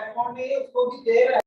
Account नहीं है उसको भी दे रहा है।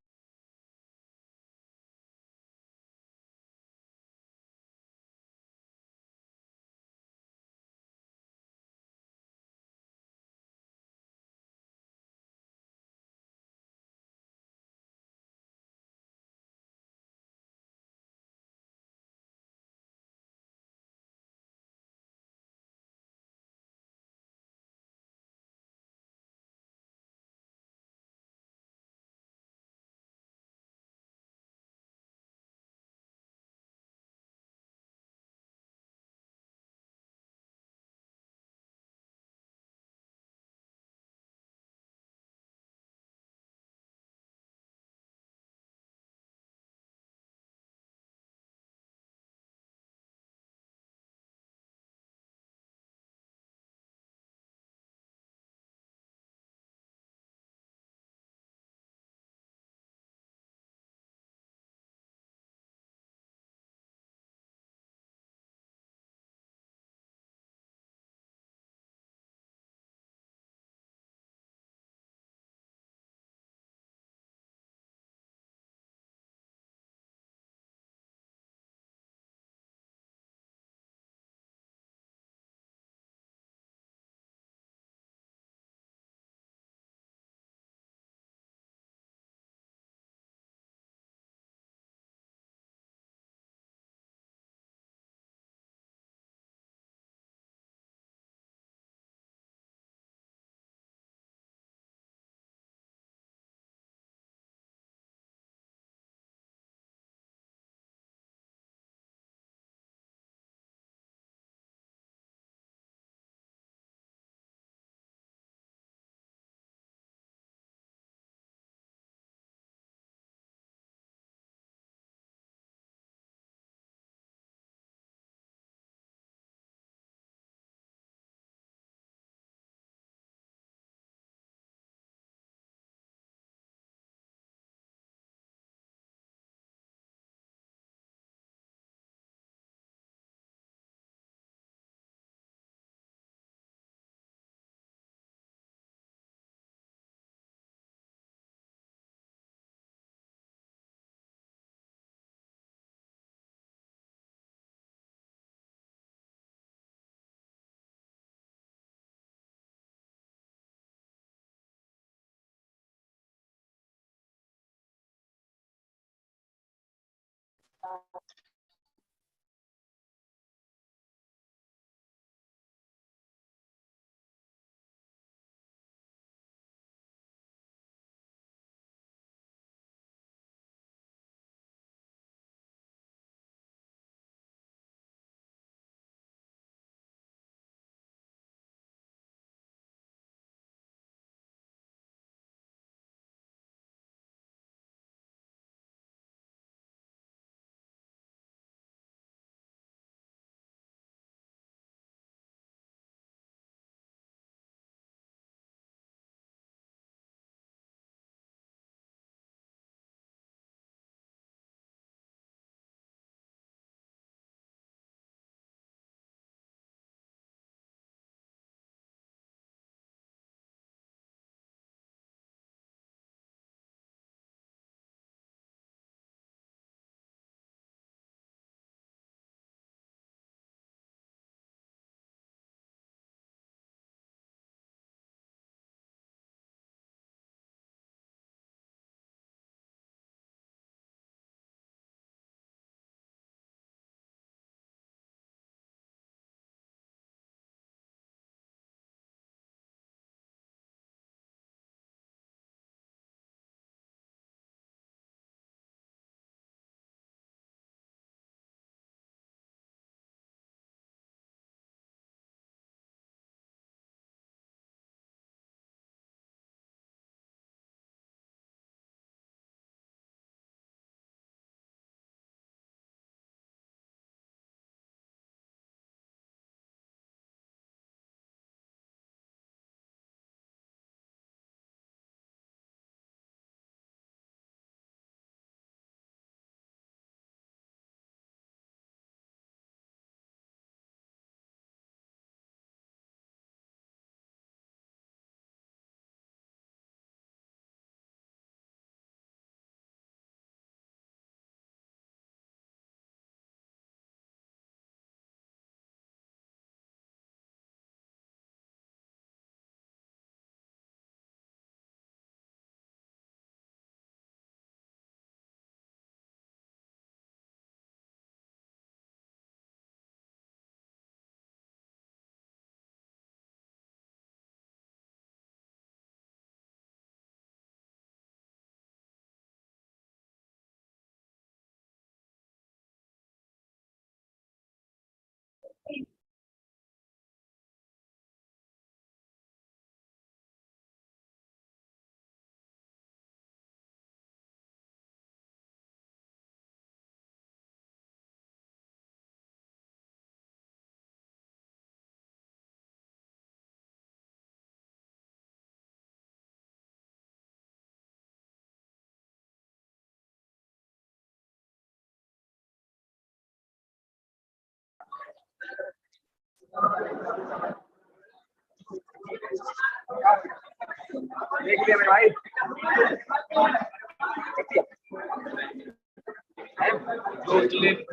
देख लिया मेरे भाई,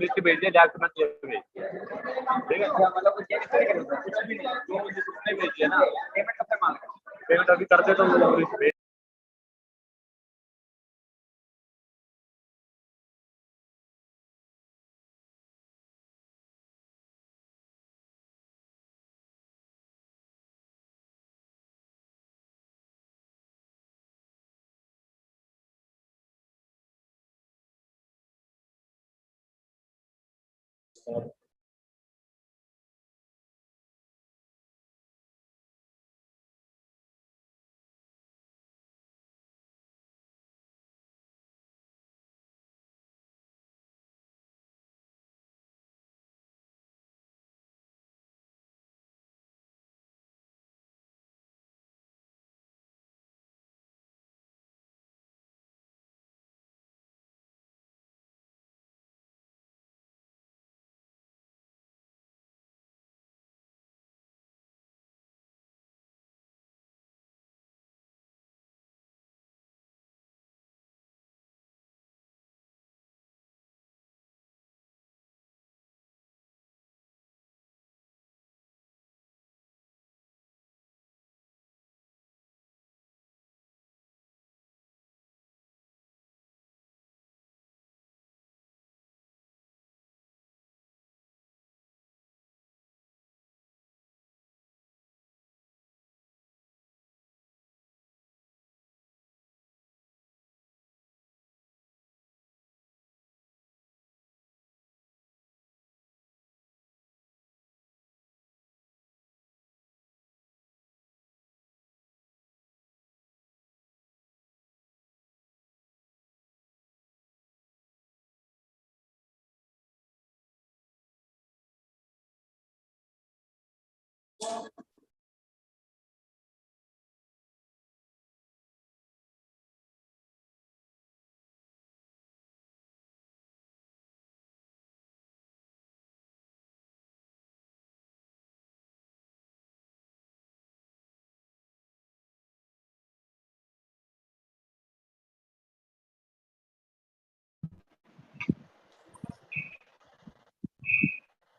लिस्ट भेज दिया, जाके मत भेज, ठीक है? मतलब कुछ भी नहीं, जो मुझे उसने भेज दिया ना, पेमेंट कब तक मांग रहा है? पेमेंट अभी करते तो मुझे लिस्ट भेज।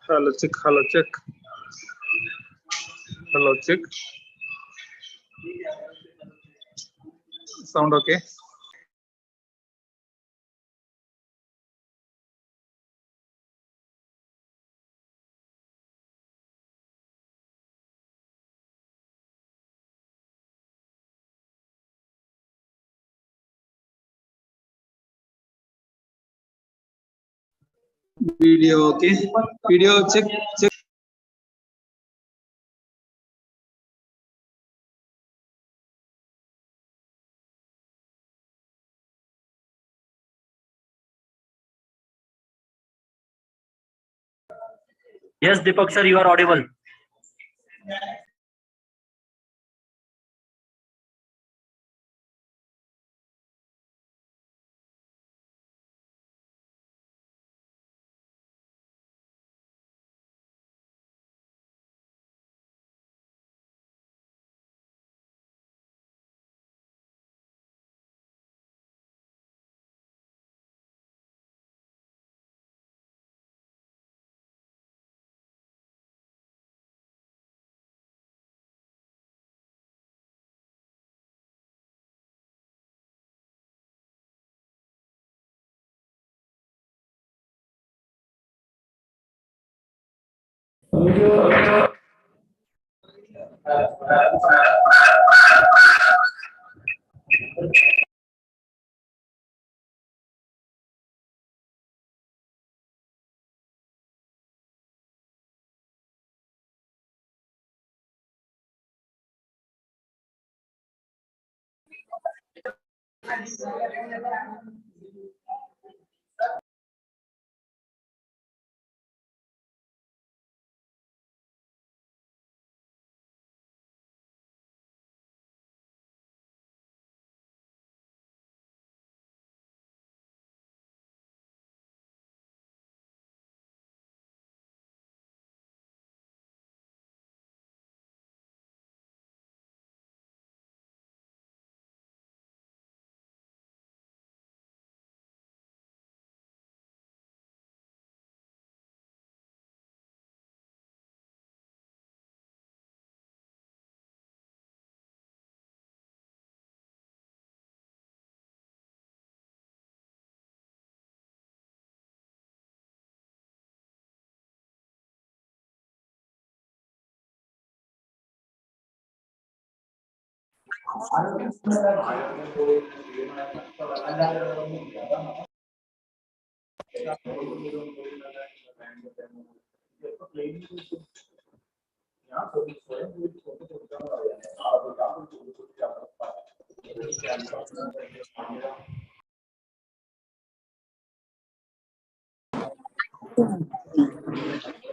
Hello, check. Hello, check. Hello, check. Sound okay? Video okay? Video check. Check. Yes, Deepak sir, you are audible.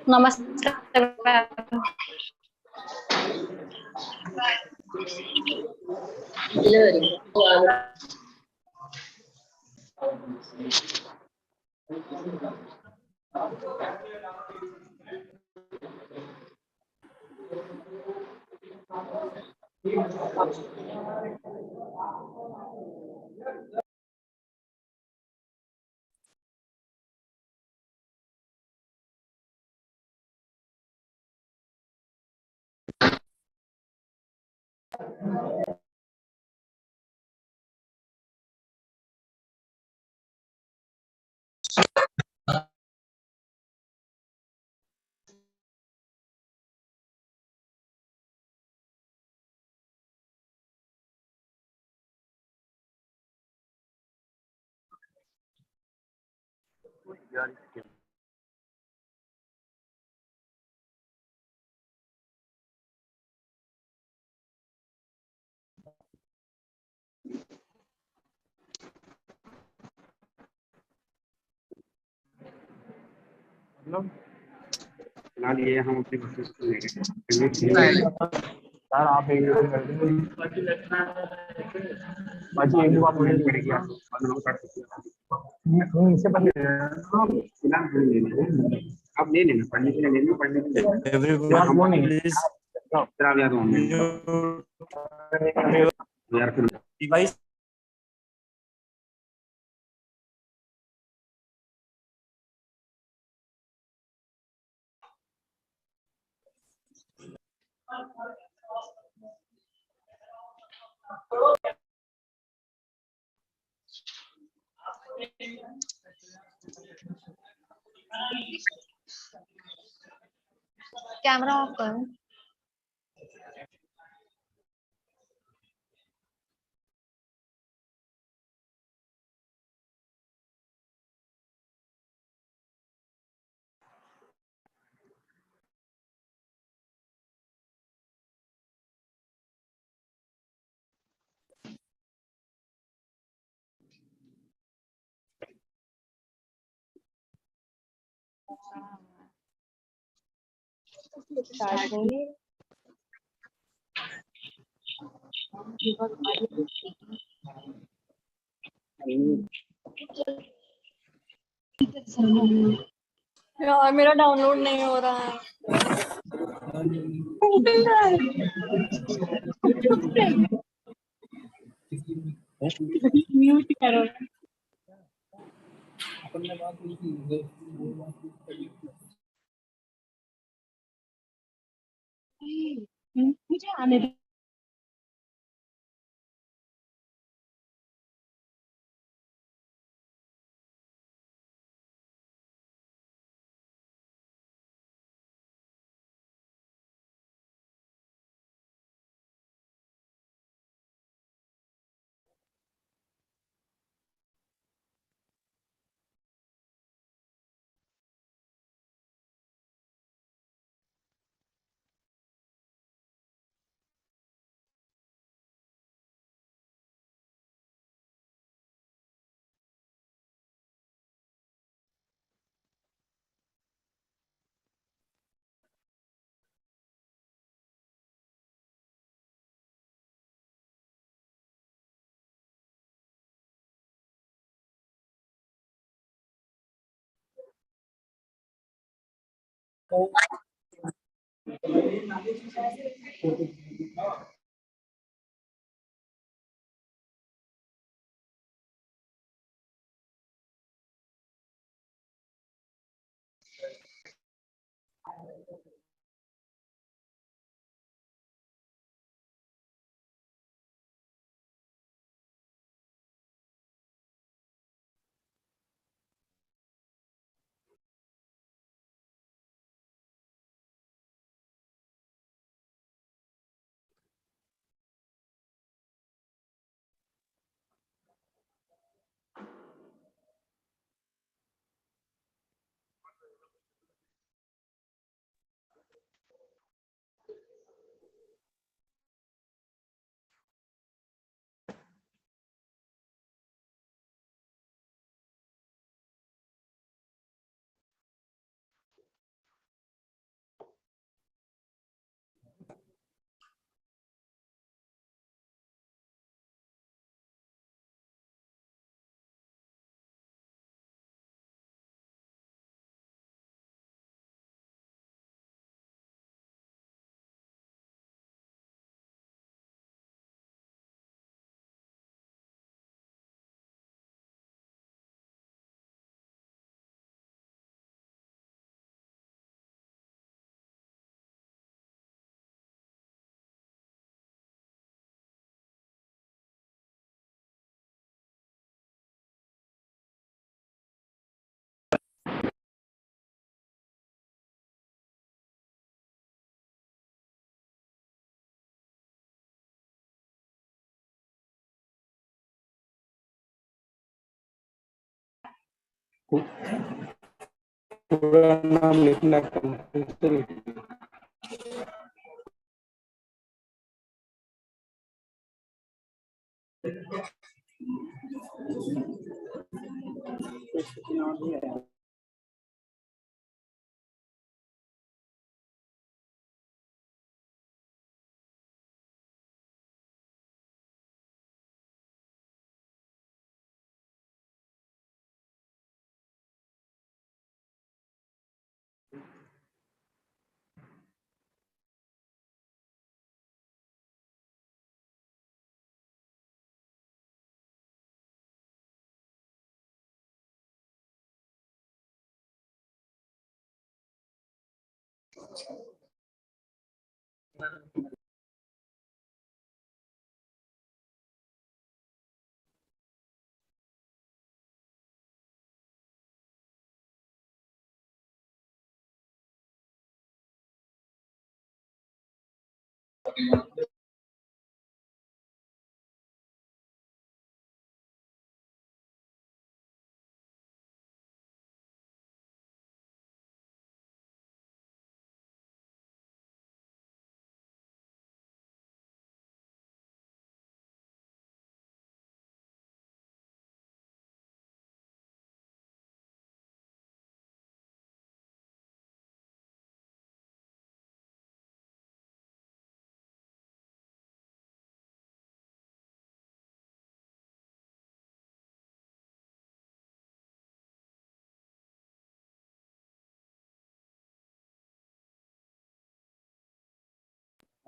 नमस्कार ma'am. फिलहाल ये हम अपनी कोशिश करेंगे यार आप एक बाकी एक बार मुझे पड़ेगी आप काट सकते हैं इससे पहले फिलहाल आप ले लेना पढ़ने के लिए ले लो पढ़ने के लिए Everyone, please फिर आप याद यार फिर device. कैमरा ऑफ करो. स्टार्ट करिए. यार मेरा डाउनलोड नहीं हो रहा है. म्यूट करो. मुझे आने दो. पूरा नाम लिखना कंपल्सरी।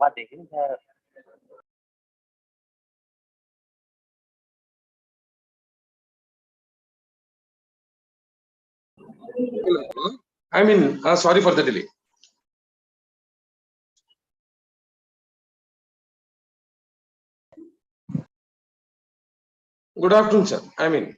बात देखिए I mean, sorry for the delay. Good afternoon, sir. I mean,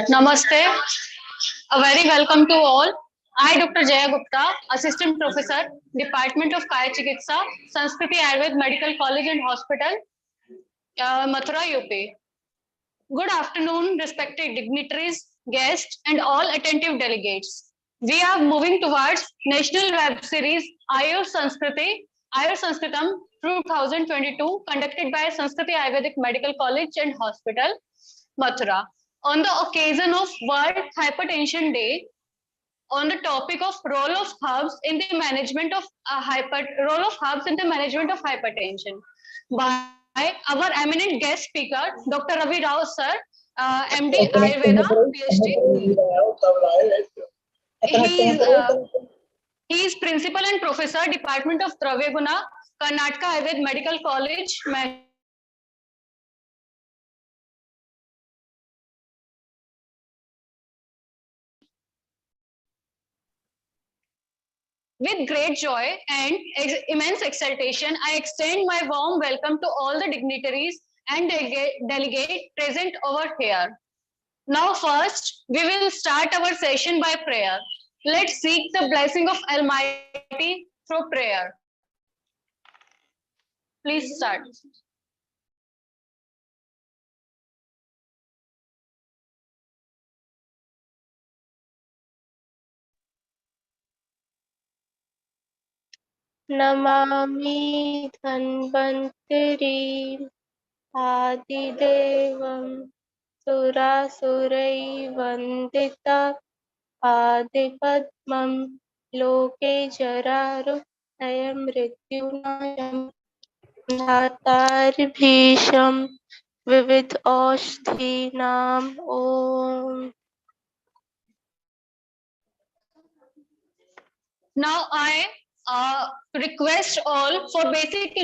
Namaste. A very welcome to all. I, Dr. Jaya Gupta, Assistant Professor, Department of Kaya Chikitsa, Sanskriti Ayurved Medical College and Hospital, Mathura, UP. Good afternoon, respected dignitaries, guests, and all attentive delegates. We are moving towards National Web Series Ayur Sanskritam 2022, conducted by Sanskriti Ayurvedic Medical College and Hospital, Mathura. On the occasion of World Hypertension Day, on the topic of role of herbs in the management of hypertension, by our eminent guest speaker, Dr. Ravi Rao sir, MD Ayurveda, PhD. He is principal and professor, Department of Dravya Guna, Karnataka Ayurved Medical College, With great joy and immense exultation, I extend my warm welcome to all the dignitaries and delegates present over here. Now first, we will start our session by prayer. Let's seek the blessing of Almighty through prayer. Please start. Namami Dhanvantari Adidevam Surasurai Vandita Adipadmam Loke Jararu Ayam Rityunayam Dhatar Bhisham Vivid Oshdhinam Om. Now I request all for basic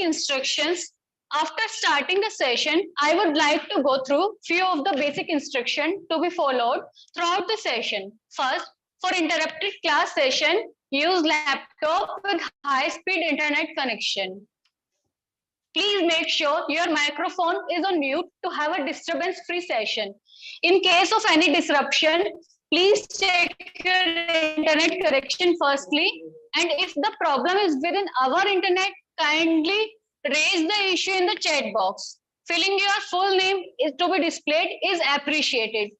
instructions. After starting the session, I would like to go through few of the basic instructions to be followed throughout the session. First, for interrupted class session, use laptop with high-speed internet connection. Please make sure your microphone is on mute to have a disturbance-free session. In case of any disruption, please check your internet connection firstly. And if the problem is within our internet, kindly raise the issue in the chat box. Filling your full name is to be displayed is appreciated.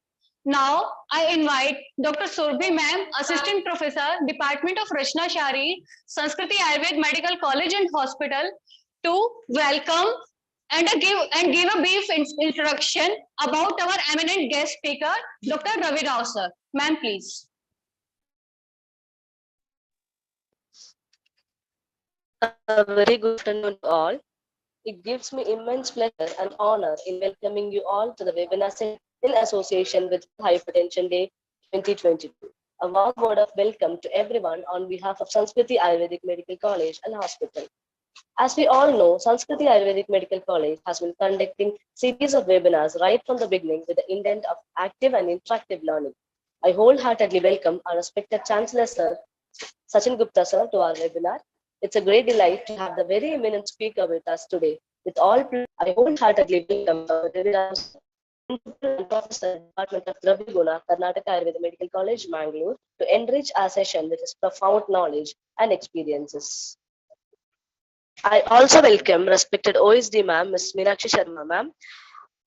Now, I invite Dr. Surbhi Ma'am, Assistant Professor, Department of Rachna Shari, Sanskriti Ayurved Medical College and Hospital, to welcome and give a brief introduction about our eminent guest speaker, Dr. Ravi Rao sir. Ma'am, please. A very good afternoon to all. It gives me immense pleasure and honor in welcoming you all to the webinar session in association with Hypertension Day 2022. A warm word of welcome to everyone on behalf of Sanskriti Ayurvedic Medical College and Hospital. As we all know, Sanskriti Ayurvedic Medical College has been conducting series of webinars right from the beginning with the intent of active and interactive learning. I wholeheartedly welcome our respected Chancellor Sir, Sachin Gupta Sir, to our webinar. It's a great delight to have the very eminent speaker with us today. With all, I wholeheartedly welcome Professor Department of Dravya Guna, Karnataka Ayurveda Medical College, Mangalore, to enrich our session with his profound knowledge and experiences. I also welcome respected OSD Ma'am, Ms. Meenakshi Sharma Ma'am,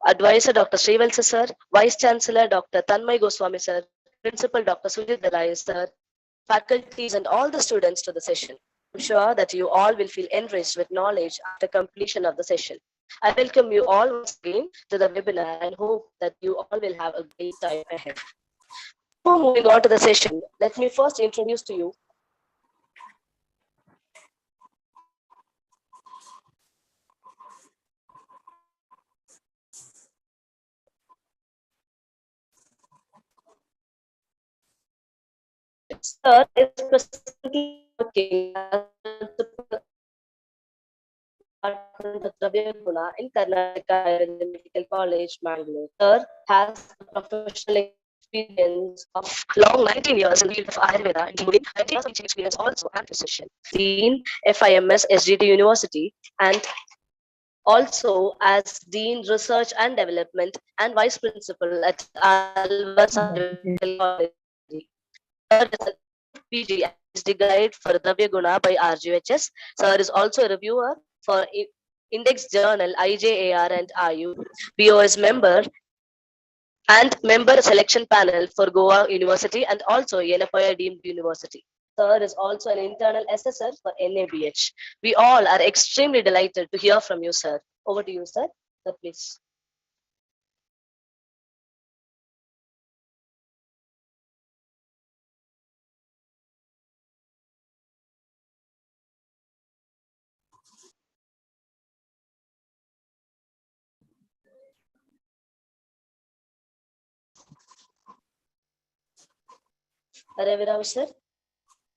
Advisor Dr. Srivalsa Sir, Vice Chancellor Dr. Tanmay Goswami Sir, Principal Dr. Sujit Dalai Sir, faculties and all the students to the session. I'm sure that you all will feel enriched with knowledge after completion of the session. I welcome you all once again to the webinar and hope that you all will have a great time ahead. Before moving on to the session, let me first introduce to you Sir is presently working as the Department of Dravya Guna in Karnataka Ayurveda Medical College, Mangalore. Sir has a professional experience of long 19 years in the field of Ayurveda, including 20 years of teaching experience also and physician. Dean FIMS SGT University and also as Dean Research and Development and Vice Principal at Alvas Medical College. Sir is a PG and PhD guide for Dravya Guna by RGHS. Sir is also a reviewer for Index Journal IJAR and IU. BOS member and member selection panel for Goa University and also Yenapaya Deemed University. Sir is also an internal assessor for NABH. We all are extremely delighted to hear from you, sir. Over to you, sir. Sir, please. Ravi Rao, sir.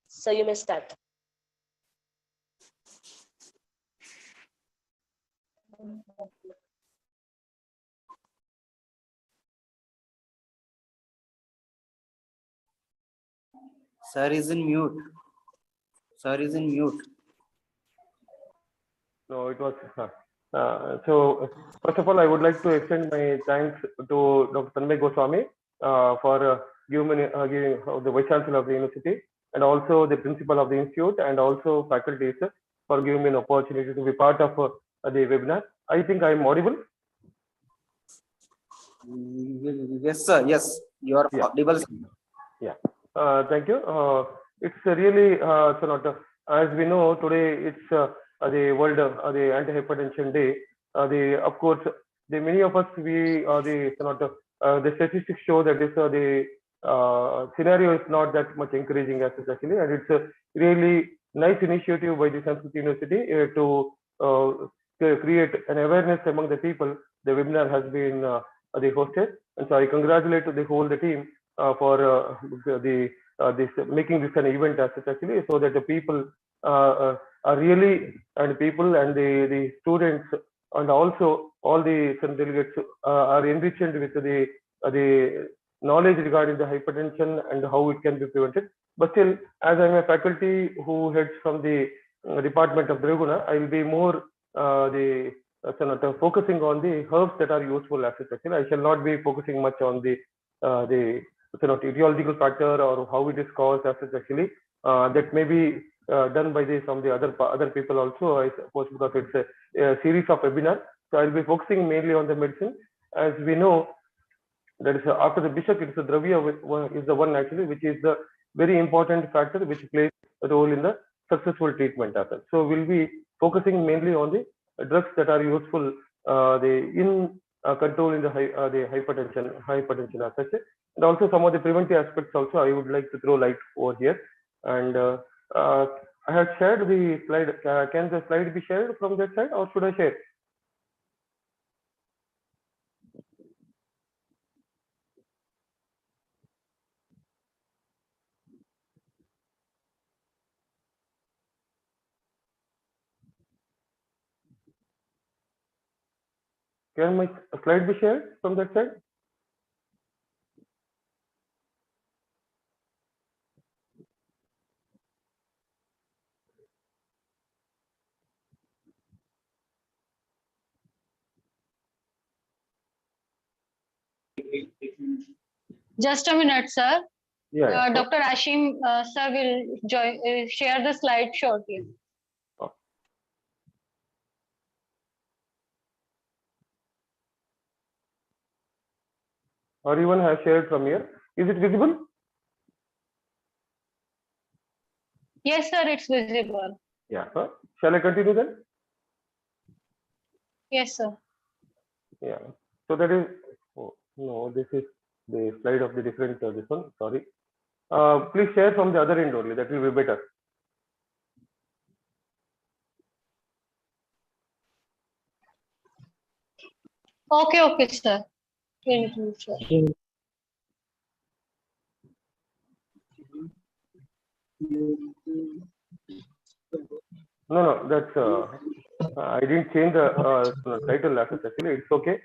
So you may start. Sir is in mute. Sir is in mute. No, it was. So, first of all, I would like to extend my thanks to Dr. Tanmay Goswami for giving the Vice Chancellor of the University and also the Principal of the Institute and also faculties for giving me an opportunity to be part of the webinar. I think I am audible. Yes, sir. Yes, you are audible. Yeah. Thank you. It's really so not as we know today. It's the World the Anti-Hypertension Day. Of course, the many of us we the statistics show that this the scenario is not that much encouraging as such actually, and it's a really nice initiative by the Sanskriti University to create an awareness among the people. The webinar has been they hosted, and so I congratulate the whole team for this making this an event as such actually, so that the people are really and people and the students and also all the delegates are enriched with the knowledge regarding the hypertension and how it can be prevented. But still, as I'm a faculty who heads from the department of Draguna, I will be more focusing on the herbs that are useful as such. I shall not be focusing much on the etiological factor or how it is caused as such. Actually, that may be done by some of the other people also, I suppose, because it's a series of webinars. So I'll be focusing mainly on the medicine. As we know, that is after the bishop, it's the dravya is the one actually which is the very important factor which plays a role in the successful treatment as such. So we'll be focusing mainly on the drugs that are useful in controlling the hypertension as such, and also some of the preventive aspects also I would like to throw light over here. And I have shared the slide. Can the slide be shared from that side, or should I share? Can my slide be shared from that side? Just a minute, sir. Yeah. Dr. Ashim, sir will share the slide shortly. Or even have shared from here. Is it visible? Yes, sir, it's visible. Yeah. Shall I continue then? Yes, sir. Yeah. So that is, oh, no, this is the slide of the different, this one, sorry. Please share from the other end only, that will be better. Okay, sir. No, that's, I didn't change the title as such, actually, it's okay.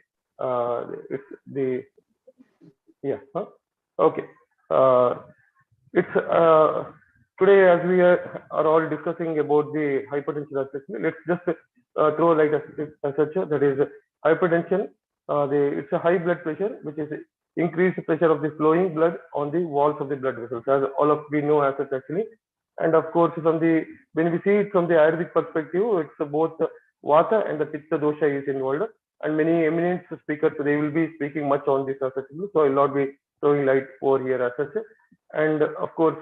It's the, yeah, okay. It's today, as we are all discussing about the hypertension, actually, let's just throw light as such. That is hypertension. It's a high blood pressure, which is increased pressure of the flowing blood on the walls of the blood vessels, as all of we know as such actually. And of course, when we see it from the Ayurvedic perspective, it's both Vata and the Pitta dosha is involved. And many eminent speakers, they will be speaking much on this as such. So I will not be throwing light over here as such. And of course,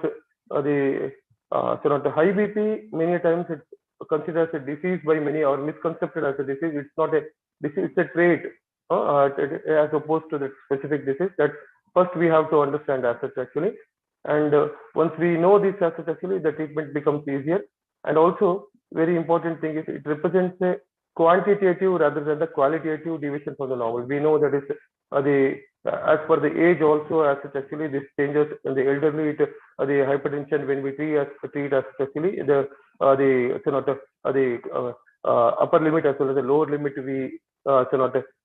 the high BP, many times it's considered as a disease by many, or misconcepted as a disease. It's not a disease, it's a trait as opposed to the specific disease. That first we have to understand as such actually. And once we know this as such actually, the treatment becomes easier. And also, very important thing is it represents a quantitative rather than the qualitative deviation from the normal. We know that is as per the age also as such actually, this changes in the elderly. The hypertension, when we treat as such actually, the upper limit as well as the lower limit, we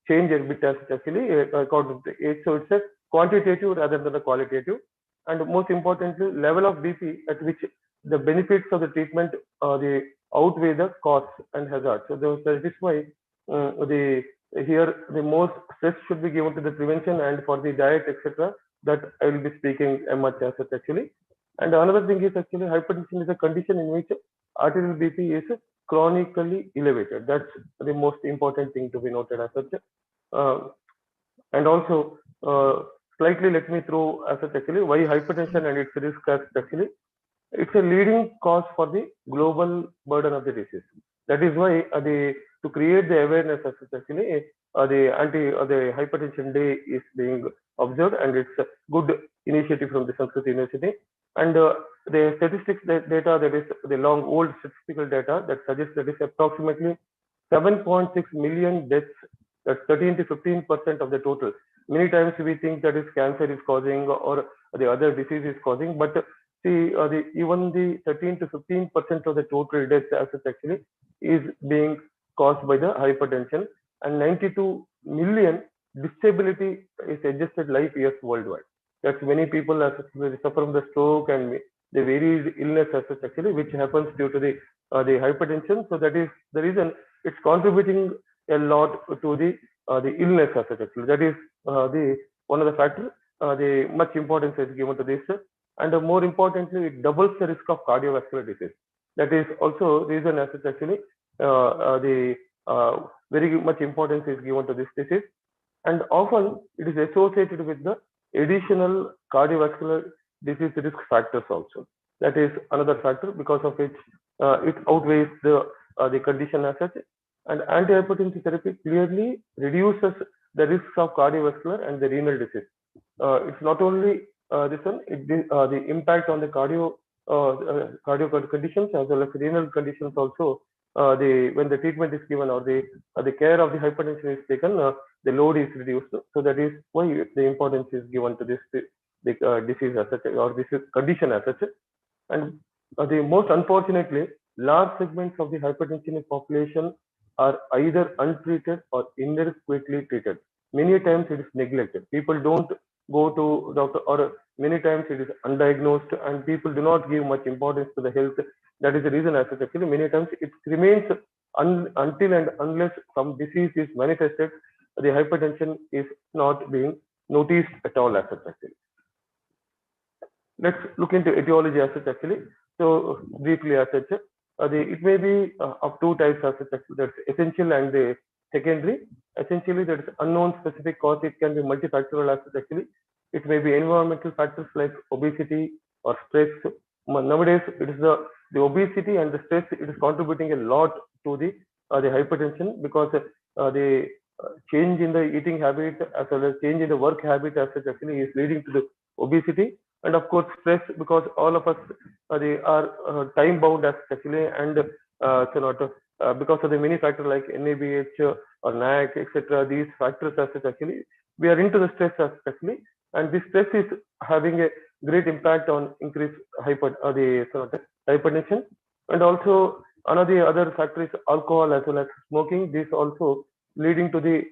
change a bit as such actually according to the age. So it's a quantitative rather than the qualitative. And most importantly, level of BP at which the benefits of the treatment they outweigh the costs and hazards. So that is why here the most stress should be given to the prevention and for the diet, etc. That I will be speaking much as such actually. And another thing is actually hypertension is a condition in which arterial BP is chronically elevated. That's the most important thing to be noted as such. And also slightly let me throw as such actually why hypertension and its risk as actually. It's a leading cause for the global burden of the disease. That is why to create the awareness as such actually the hypertension day is being observed, and it's a good initiative from the Sanakriti University. And the statistics data, that is the long old statistical data that suggests that is approximately 7.6 million deaths. That's 13 to 15% of the total. Many times we think that is cancer is causing or the other disease is causing, but see even the 13 to 15% of the total deaths as such actually is being caused by the hypertension, and 92 million disability is adjusted life years worldwide. That's many people suffer from the stroke and the varied illness as such actually, which happens due to the hypertension. So that is the reason it's contributing a lot to the illness as such actually. That is the one of the factors. The much importance is given to this, and more importantly, it doubles the risk of cardiovascular disease. That is also reason as such actually. The very much importance is given to this disease, and often it is associated with the additional cardiovascular disease risk factors also. That is another factor because of which it outweighs the condition as such. And antihypertensive therapy clearly reduces the risks of cardiovascular and the renal disease. It's not only this one, the impact on the cardio conditions as well as renal conditions also. When the treatment is given or the care of the hypertension is taken, the load is reduced. So that is why the importance is given to this disease as such or this condition as such. And the most unfortunately, large segments of the hypertension population are either untreated or inadequately treated. Many times it is neglected. People don't go to doctor, or many times it is undiagnosed, and people do not give much importance to the health. That is the reason as such actually many times it remains until and unless some disease is manifested, the hypertension is not being noticed at all as such actually. Let's look into etiology as such actually. So briefly as such, it may be of two types as such actually. That's essential and the secondary. Essentially, that is unknown specific cause. It can be multifactorial as such actually. It may be environmental factors like obesity or stress. Nowadays, it is the obesity and the stress. It is contributing a lot to the hypertension because the change in the eating habit as well as change in the work habit as such actually is leading to the obesity. And of course, stress, because all of us they are time bound as actually, and because of the many factors like NABH or NAC, etc. These factors as such actually, we are into the stress as actually, and this stress is having a great impact on increased hypertension. And also another other factor is alcohol as well as smoking. This also leading to the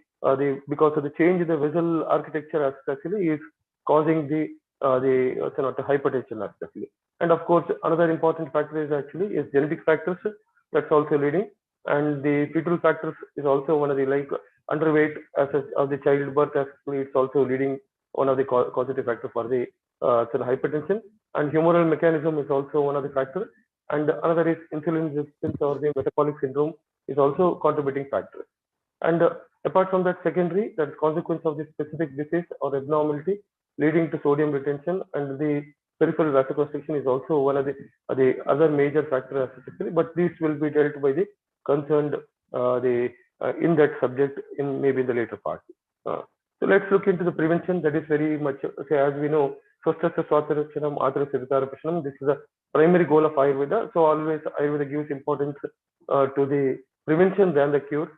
because of the change in the vessel architecture as actually is causing the hypertension as actually. And of course, another important factor is actually is genetic factors. That's also leading, and the fetal factors is also one of the like underweight as of the childbirth. Actually, it's also leading one of the causative factor for the hypertension. And humoral mechanism is also one of the factors. And another is insulin resistance or the metabolic syndrome is also contributing factor. And apart from that, secondary, that is consequence of the specific disease or abnormality leading to sodium retention, and the peripheral vasoconstriction is also one of the other major factors, but these will be dealt by the concerned in that subject in maybe in the later part. So let's look into the prevention. That is very much, as we know, this is the primary goal of Ayurveda. So always Ayurveda gives importance to the prevention than the cure.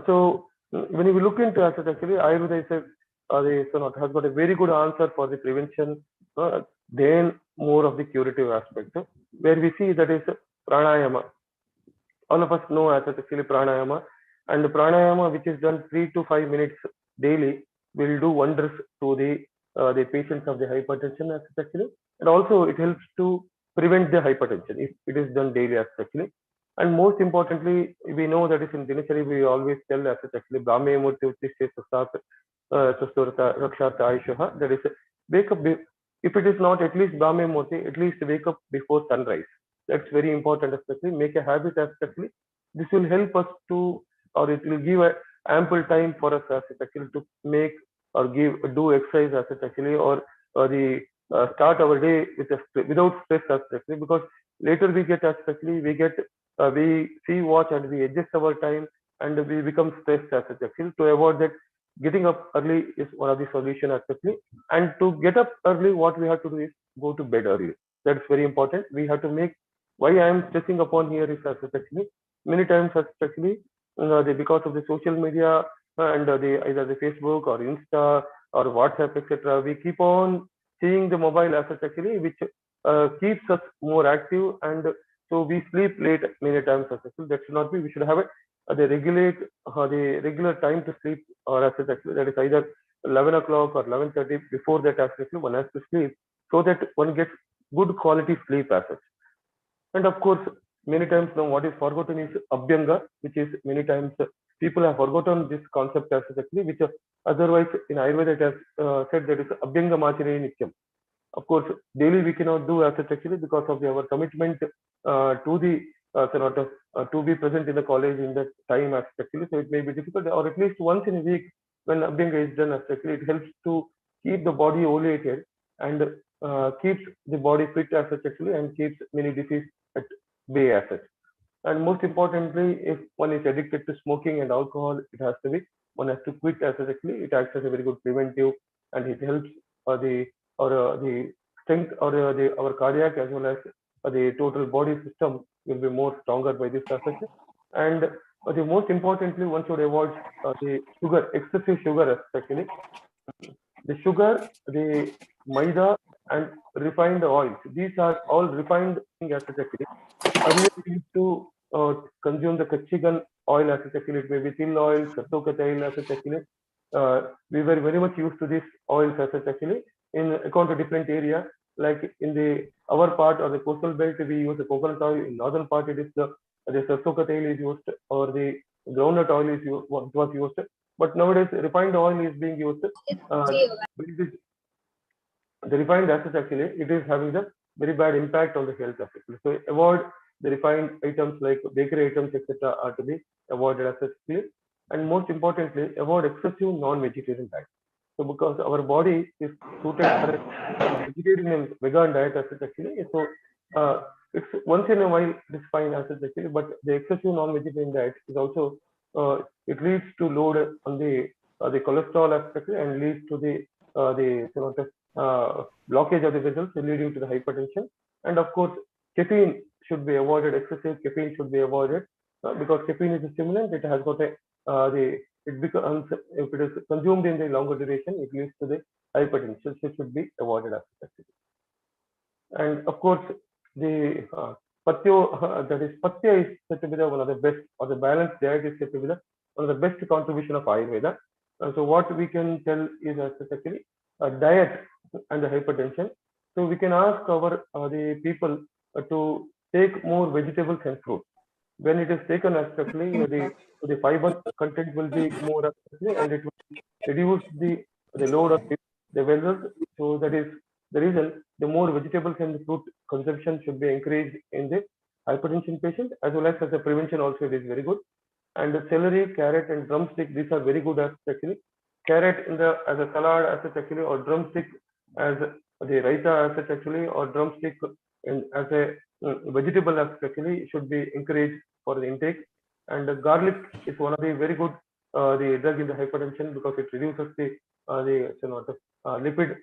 So when you look into it, actually Ayurveda is has got a very good answer for the prevention, then more of the curative aspect, where we see that is pranayama. All of us know as actually pranayama, and the pranayama which is done 3 to 5 minutes daily will do wonders to the patients of the hypertension as actually, and also it helps to prevent the hypertension if it is done daily as actually. And most importantly, we know that is in Dinachari we always tell as actually Brahme Murti Uttishte Sasat Rakshartha Aishaha, that is wake up. If it is not at least Brahme Murti, at least wake up before sunrise. That's very important, especially make a habit, especially. This will help us to, or it will give ample time for us as actually to make or do exercise as actually, or start our day without stress as actually, because later we get especially we see watch and we adjust our time and we become stressed as actually. To avoid that, getting up early is one of the solution actually, and to get up early, what we have to do is go to bed early. That's very important. We have to make, why I am stressing upon here is actually many times especially because of the social media and either the Facebook or Insta or WhatsApp, etc. We keep on seeing the mobile as actually, which keeps us more active, and so we sleep late many times as actually. That should not be. We should have the regular time to sleep, or as actually, that is either 11 o'clock or 11:30. Before that, actually one has to sleep, so that one gets good quality sleep as such. And of course, many times now what is forgotten is Abhyanga, which is many times people have forgotten this concept as such actually, which otherwise in Ayurveda it has said that is Abhyanga Machine Nityam. Of course, daily we cannot do as such actually because of our commitment to the sort of to be present in the college in that time as actually. So it may be difficult, or at least once in a week when Abhyanga is done as actually, it helps to keep the body oleated and keeps the body fit as such actually, and keeps many disease at bay as such. And most importantly, if one is addicted to smoking and alcohol, it has to be one has to quit as such actually. It acts as a very good preventive, and it helps the strength or the our cardiac as well as the total body system will be more stronger by this aspect. And the most importantly, one should avoid the sugar, excessive sugar especially. The sugar, the maida, and refined oils. These are all refined as such actually. Earlier we used to consume the kachigan oil as such actually. It may be till oil, sarsoka oil as such actually. We were very much used to these oils as such actually in account to different area. Like in the our part or the coastal belt, we use the coconut oil. In northern part, it is the sarsoka oil is used, or the groundnut oil is used, what was used. But nowadays, refined oil is being used. The refined assets actually, it is having the very bad impact on the health effectively. So avoid the refined items like bakery items, etc. are to be avoided effectively. And most importantly, avoid excessive non-vegetarian diet. So because our body is suited for a vegetarian and vegan diet as such actually. So it's once in a while it is fine as such actually, but the excessive non-vegetarian diet is also it leads to load on the cholesterol aspect and leads to the sort of blockage of the vessels leading to the hypertension. And of course, caffeine should be avoided. Excessive caffeine should be avoided because caffeine is a stimulant. It has got a it becomes, if it is consumed in the longer duration, it leads to the hypertension. So it should be avoided as such. And of course, the patyo, that is patya is said to be one of the best, or the balanced diet is said to be one of the best contribution of Ayurveda. So what we can tell is actually diet and the hypertension. So we can ask our the people to take more vegetables and fruits. When it is taken aspectly, the fiber content will be more aspectly, and it will reduce the load of the vessels. So that is the reason the more vegetables and the fruit consumption should be encouraged in the hypertension patient, as well as a prevention also it is very good. And the celery, carrot, and drumstick, these are very good as actually. Carrot in the as a salad as such actually, or drumstick as the raita as such actually, or drumstick as a vegetable as actually should be encouraged for the intake. And the garlic is one of the very good the drug in the hypertension because it reduces the lipid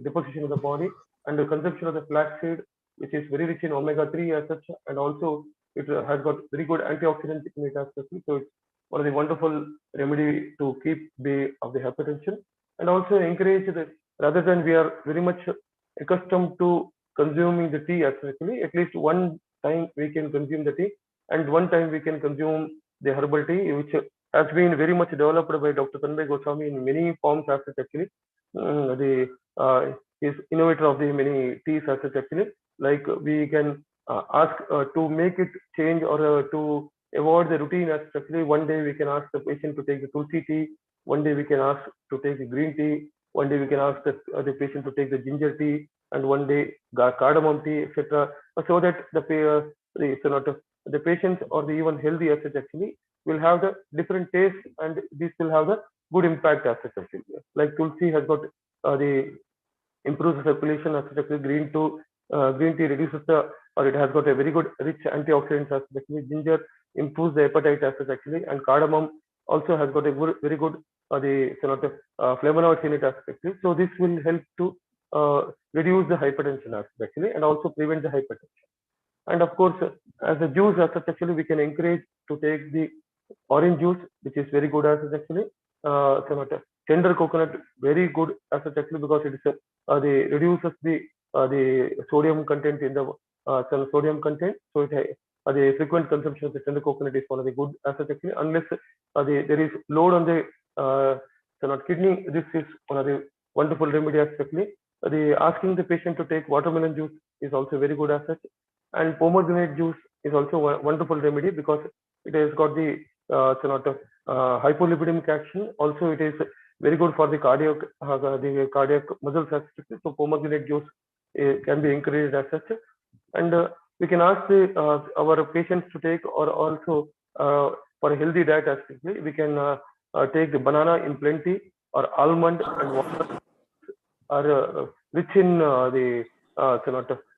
deposition of the body, and the consumption of the flaxseed, which is very rich in omega-3 as such, and also it has got very good antioxidant in it as such. So it's one of the wonderful remedy to keep bay of the hypertension, and also encourage the, rather than we are very much accustomed to consuming the tea actually, at least one time we can consume the tea, and one time we can consume the herbal tea, which has been very much developed by Dr. Tanmay Goswami in many forms as such actually. The is innovator of the many teas as such actually. Like we can ask to make it change or to avoid the routine as actually. One day we can ask the patient to take the tulsi tea. One day we can ask to take the green tea. One day we can ask the patient to take the ginger tea, and one day cardamom tea, etc. So that the patients or the even healthy as such actually will have the different taste, and this will have the good impact as such actually. Like tulsi has got the improves the circulation as such actually. Green tea reduces the, or it has got a very good rich antioxidants as such actually. Ginger improves the appetite as such actually, and cardamom also has got a good, very good the flavonoids in it as such actually. So this will help to reduce the hypertension as such actually, and also prevent the hypertension. And of course, as a juice as such actually, we can encourage to take the orange juice, which is very good as such actually. Tender coconut, very good as such actually, because it is the reduces the sodium content in the sodium content. So it the frequent consumption of the tender coconut is one of the good as such actually. Unless there is load on the kidney, this is one of the wonderful remedy as actually. the asking the patient to take watermelon juice is also very good as such, and pomegranate juice is also a wonderful remedy because it has got the hypolipidemic action. Also, it is very good for the cardiac muscles as such. So pomegranate juice can be encouraged as such, and we can ask our patients to take, or also for a healthy diet as quickly, we can take the banana in plenty, or almond and walnut are rich in the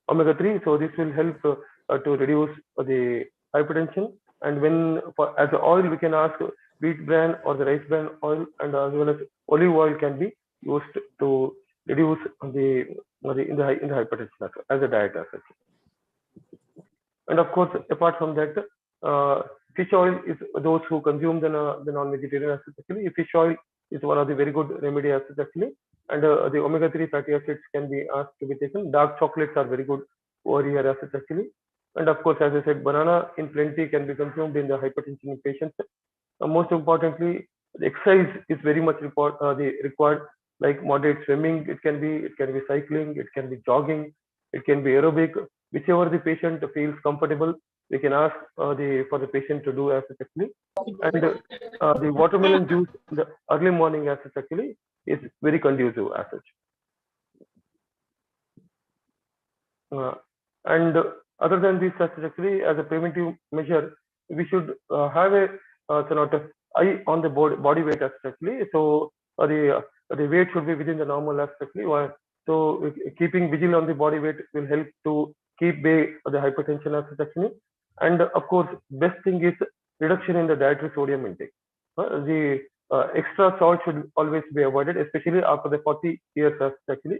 omega-3. So this will help to reduce the hypertension. And when as oil, we can ask wheat bran or the rice bran oil, and as well as olive oil can be used to reduce in the hypertension as a diet as such. And of course, apart from that, fish oil is those who consume the non-vegetarian acids. Actually, fish oil is one of the very good remedy acids actually, and the omega-3 fatty acids can be asked to be taken. Dark chocolates are very good over here acids actually, and of course, as I said, banana in plenty can be consumed in the hypertension patients. Most importantly, the exercise is very much required, like moderate swimming. It can be cycling, it can be jogging, it can be aerobic, whichever the patient feels comfortable. We can ask for the patient to do as actually, and the watermelon juice in the early morning as actually is very conducive as such. And other than this, actually, as a preventive measure, we should have a sort of eye on the body weight actually. So the weight should be within the normal actually. So keeping vigil on the body weight will help to keep bay the hypertension actually. And of course, best thing is reduction in the dietary sodium intake. The extra salt should always be avoided, especially after the 40 years actually.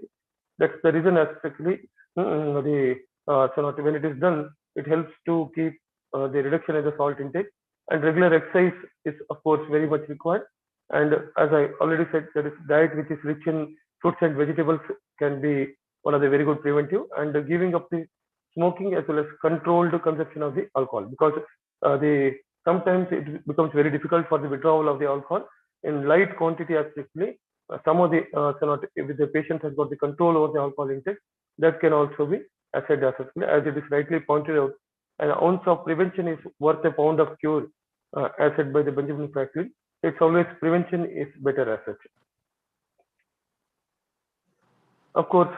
That's the reason actually when it is done, it helps to keep the reduction in the salt intake, and regular exercise is of course very much required. And as I already said, there is diet which is rich in fruits and vegetables can be one of the very good preventive, and giving up the smoking as well as controlled consumption of the alcohol, because sometimes it becomes very difficult for the withdrawal of the alcohol in light quantity actually. Some of the if the patient has got the control over the alcohol intake, that can also be assessed as it is rightly pointed out. An ounce of prevention is worth a pound of cure, as said by the Benjamin Franklin. It's always prevention is better as such. Of course,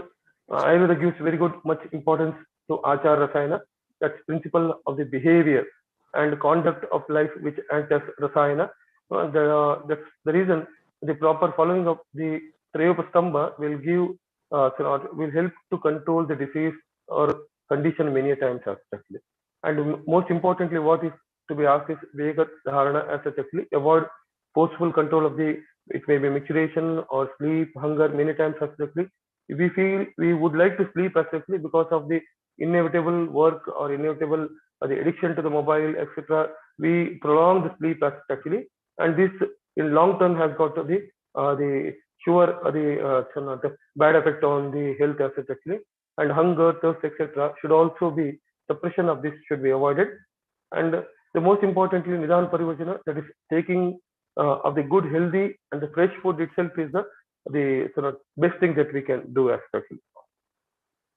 Ayurveda gives very much importance to Achara Rasayana, that's principle of the behavior and conduct of life which acts as Rasayana. That's the reason the proper following of the Trayopastamba will give will help to control the disease or condition many times actually. And most importantly, what is to be asked is Vega Dharana as such actually. Avoid forceful control of the, it may be maturation or sleep, hunger many times actually. If we feel we would like to sleep actually because of the inevitable work or inevitable the addiction to the mobile, etc., we prolong the sleep actually, and this in long term has got to the bad effect on the health assets actually. And hunger, thirst, etc., should also be, suppression of this should be avoided. And the most importantly, Nidan Parivajana, that is taking of the good, healthy, and the fresh food itself is the best thing that we can do actually.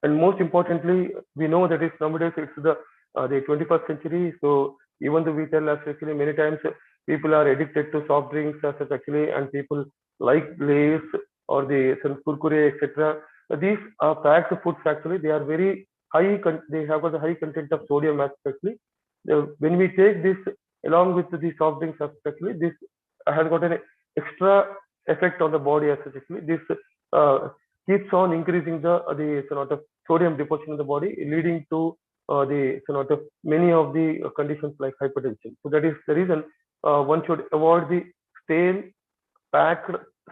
And most importantly, we know that it's nowadays it's the 21st century. So even though we tell us actually many times people are addicted to soft drinks as such actually, and people like Lays or the kurkure, etc. These are packed foods actually. They are very high. They have got a high content of sodium actually. When we take this along with the soft drinks actually, this has got an extra effect on the body as such actually. This keeps on increasing the sodium deposition in the body, leading to many of the conditions like hypertension. So that is the reason one should avoid the stale, packed,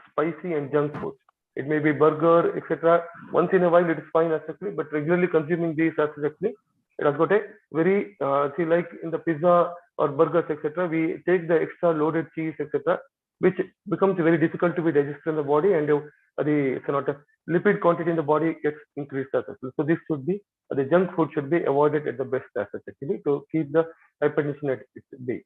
spicy, and junk foods. It may be burger, etc. Once in a while it is fine actually, but regularly consuming these actually, it has got a very like in the pizza or burgers, etc. We take the extra loaded cheese, etc., which becomes very difficult to be digested in the body, and the lipid quantity in the body gets increased as well. So this should be the junk food should be avoided at the best as actually to keep the hypertension at bay.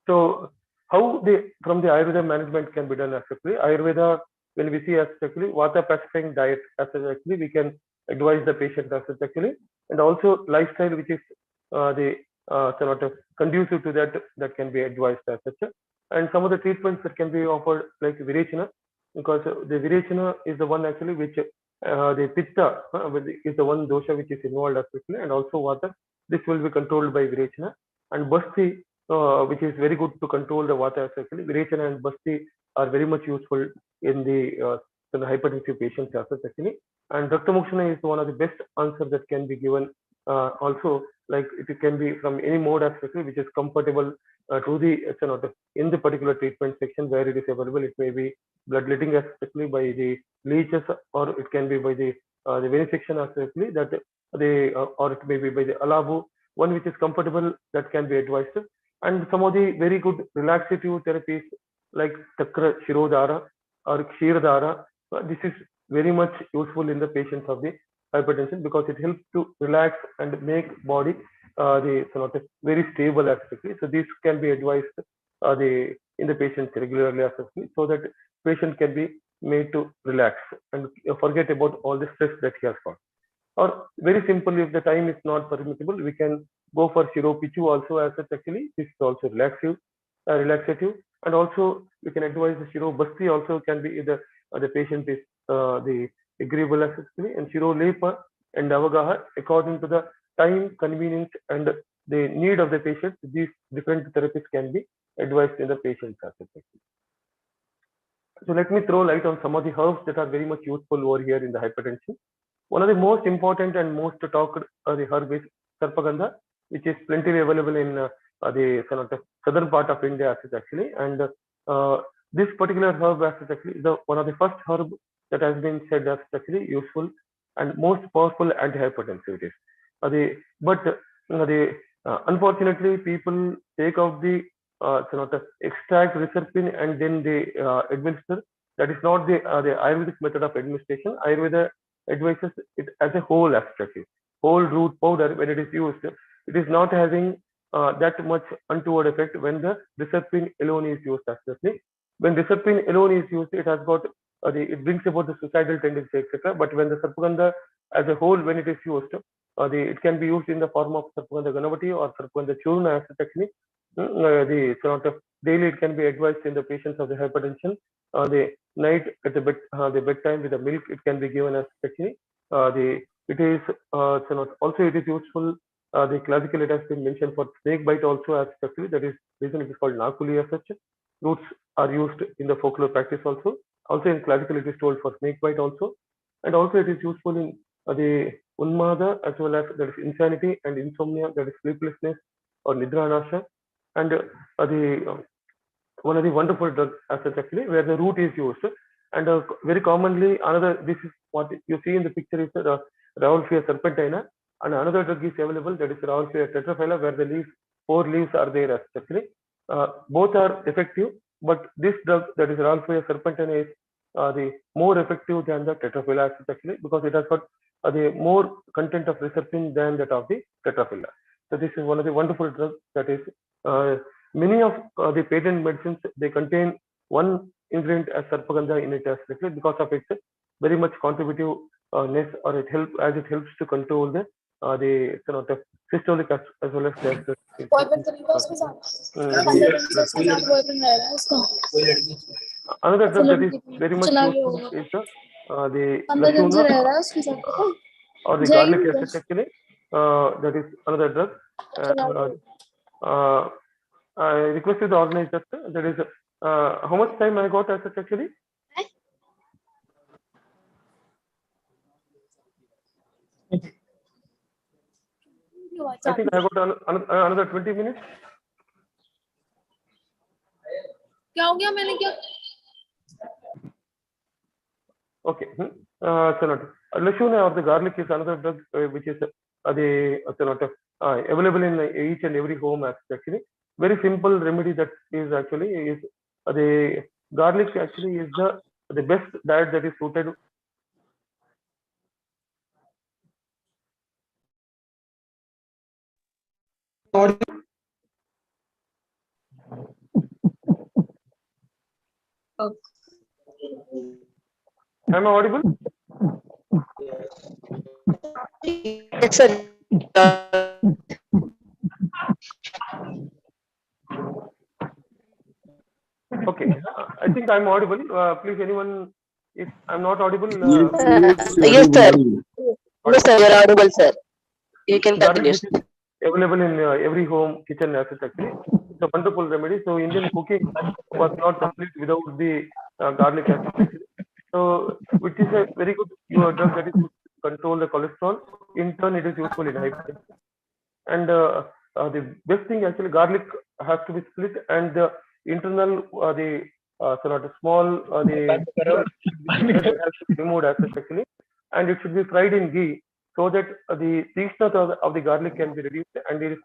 So how from the Ayurveda management can be done actually? Ayurveda when we see as actually vata pacifying diet as actually we can advise the patient as actually, and also lifestyle which is the sort of conducive to that can be advised as such. And some of the treatments that can be offered like virechana, because the virechana is the one actually which the pitta is the one dosha which is involved actually, and also vata. This will be controlled by virechana, and basti, which is very good to control the vata actually. Virechana and basti are very much useful in the hypertensive patients actually. And Rakta Mokshana is one of the best answers that can be given. Also, like it can be from any mode actually, which is comfortable to the in the particular treatment section where it is available. It may be bloodletting especially by the leeches, or it can be by the venesection especially that or it may be by the alabu, one which is comfortable that can be advised. And some of the very good relaxative therapies like Chakra Shirodhara or Kshiradhara, this is very much useful in the patients of the hypertension because it helps to relax and make body very stable actually. So this can be advised in the patients regularly actually, so that patient can be made to relax and forget about all the stress that he has got. Or very simple, if the time is not permissible, we can go for Shiropichu also as such actually. This is also relaxative, and also we can advise the Shiro Basti also can be either the patient is the agreeable actually, and Shiro Lepa and Avagaha according to the time, convenience, and the need of the patient. These different therapies can be advised in the patient's actually. So let me throw light on some of the herbs that are very much useful over here in the hypertension. One of the most important and most talked the herb is Sarpagandha, which is plentifully available in the southern part of India actually. And this particular herb actually is one of the first herb that has been said as actually useful and most powerful antihypertensive. It is. Unfortunately, people take out the extract reserpine and then they administer. That is not the Ayurvedic method of administration. Ayurveda advises it as a whole actually. Whole root powder, when it is used, it is not having that much untoward effect when the reserpine alone is used actually. When reserpine alone is used, it has got it brings about the suicidal tendency, etc. But when the Sarpagandha as a whole, when it is used, it can be used in the form of Sarpagandha Ganavati or Sarpagandha Churna as a technique. Daily it can be advised in the patients of the hypertension. The night at the bedtime with the milk, it can be given as technique. It is also it is useful. The classical it has been mentioned for snake bite also as actually, that is reason it is called Nakuli as such. Roots are used in the folklore practice also. Also in classical it is told for snake bite also, and also it is useful in the Unmada as well as that is insanity and insomnia, that is sleeplessness or Nidra Nasha, and one of the wonderful drugs as such actually where the root is used. And very commonly this is what you see in the picture is the Rauwolfia serpentina, and another drug is available, that is Rauwolfia tetraphylla, where the leaves, 4 leaves are there as actually. Both are effective, but this drug, that is Rauwolfia serpentina, is the more effective than the tetraphylla actually, because it has got the more content of reserpine than that of the tetraphylla. So this is one of the wonderful drugs that is many of the patent medicines, they contain one ingredient as Sarpagandha in it actually, because of its very much contributiveness, or it helps to control the systolic as well as the another drug that is very much useful is the Lashuna or the garlic acid actually. That is another drug. I requested the organizer, that is how much time I got as such actually? I think I got another 20 minutes. Okay. Lashuna or the garlic is another drug which is available in each and every home actually. Very simple remedy that is actually is the garlic actually is the best diet that is suited. Am I audible? Yes, sir. Okay, I think I'm audible. Please, anyone, if I'm not audible, Yes, sir. No, audible. sir, you're audible, sir. You can Garlic, continue. which is available in every home kitchen as such actually. It's a wonderful remedy. So Indian cooking was not complete without the garlic acid actually. So which is a very good drug that is used to control the cholesterol. In turn, it is useful in hypertension. And the best thing actually, garlic has to be split, and the internal so not a small the has to be removed as such actually, and it should be fried in ghee so that the thickness of the garlic can be reduced, and it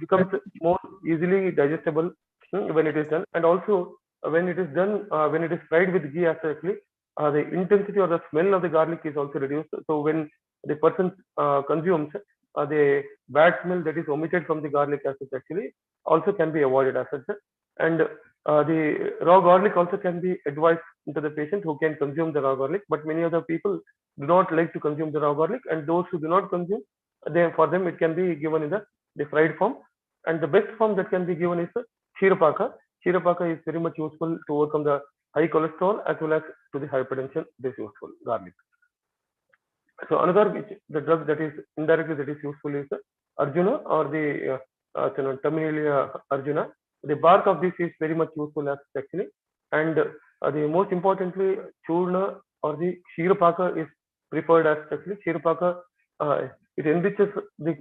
becomes more easily digestible when it is done. And also when it is done, when it is fried with ghee as such actually, the intensity or the smell of the garlic is also reduced. So when the person consumes, the bad smell that is omitted from the garlic acid actually also can be avoided as such. And the raw garlic also can be advised to the patient who can consume the raw garlic, but many other people do not like to consume the raw garlic, and those who do not consume, for them it can be given in the fried form. And the best form that can be given is the Shirapaka. Shirapaka is very much useful to overcome the high cholesterol as well as to the hypertension. This is useful, garlic. So another the drug that is indirectly that is useful is Arjuna, or the Terminalia Arjuna. The bark of this is very much useful as actually, and the most importantly, Churna or the Shirapaka is preferred as actually. Shirapaka it enriches the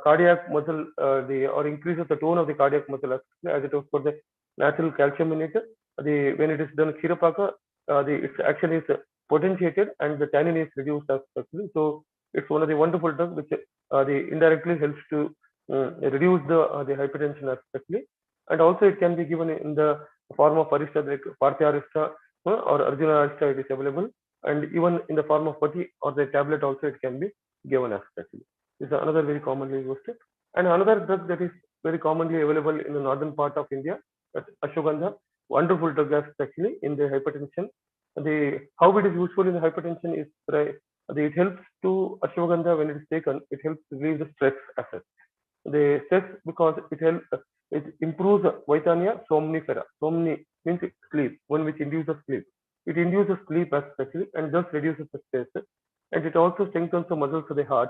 cardiac muscle, or increases the tone of the cardiac muscle as it was for the natural calcium in it. When it is done Shirapaka, its action is potentiated and the tannin is reduced as actually. So it's one of the wonderful drugs which the indirectly helps to reduce the hypertension aspectly. And also it can be given in the form of arista like Parthyarista or Arjuna Arista, it is available, and even in the form of pati or the tablet also it can be given as actually. This is another very commonly used. And another drug that is very commonly available in the northern part of India, that's ashwagandha. Wonderful drug as actually in the hypertension. The how it is useful in the hypertension is it helps to ashwagandha when it is taken, it helps relieve the stress as the stress because it improves Vitania somnifera. Somni means sleep, one which induces sleep. It induces sleep especially and thus reduces the stress. And it also strengthens the muscles of the heart.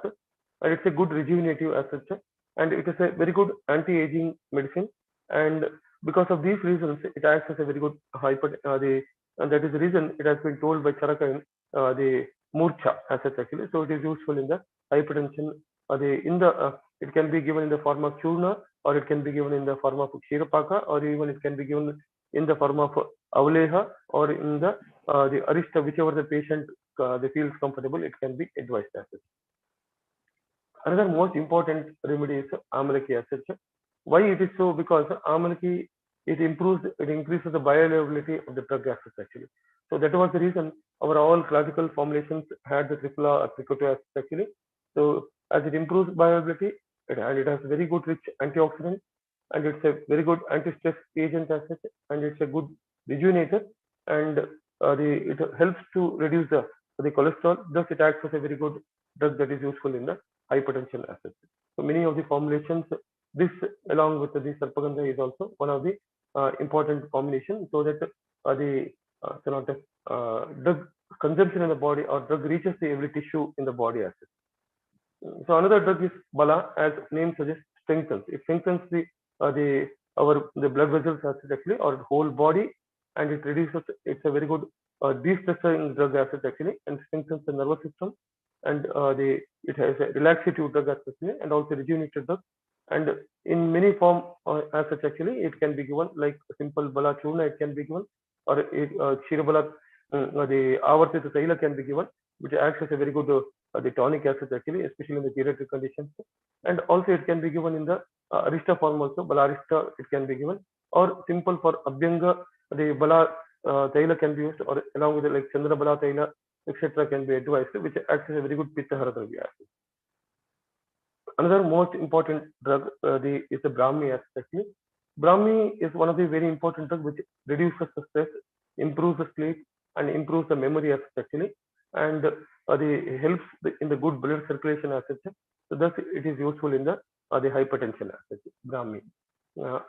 And it's a good rejuvenative as such. And it is a very good anti-aging medicine. And because of these reasons, it acts as a very good and that is the reason it has been told by Charaka in the Murcha as such actually. So it is useful in the hypertension. It can be given in the form of churna, or it can be given in the form of Kshirapaka, or even it can be given in the form of Avleha, or in the Arista, whichever the patient they feels comfortable, it can be advised as such. Another most important remedy is Amalaki as such. Why it is so? Because Amalaki it increases the bioavailability of the drug as such actually. So that was the reason our all classical formulations had the tripla or tricoto as such actually. So as it improves bioavailability, and it has very good rich antioxidants, and it's a very good anti-stress agent as such, and it's a good rejuvenator, and it helps to reduce the cholesterol. Thus, it acts as a very good drug that is useful in the hypertension as such. So many of the formulations, this along with the sarpagandha is also one of the important combination, so that drug consumption in the body or drug reaches the every tissue in the body as such. So another drug is Bala, as name suggests, strengthens. It strengthens the blood vessels actually, or whole body, and it reduces. It's a very good de-stressing drug as actually, and strengthens the nervous system, and it has a relaxative drug as actually, and also rejuvenative drug. And in many form as such actually, it can be given like simple Bala churna. It can be given, or Kshirabala, the Avartita Taila can be given, which acts as a very good the tonic acid actually, especially in the geriatric conditions. And also it can be given in the Arista form also, Balarista it can be given, or simple for Abhyanga, the Bala Taila can be used, or along with like Chandra Bala Taila, etc. can be advised, which acts as a very good Pitta Haradravya acid. Another most important drug is the Brahmi acid actually. Brahmi is one of the very important drugs which reduces the stress, improves the sleep, and improves the memory as such actually, and the helps in the good blood circulation as such. So thus it is useful in the hypertension as such, Brahmi.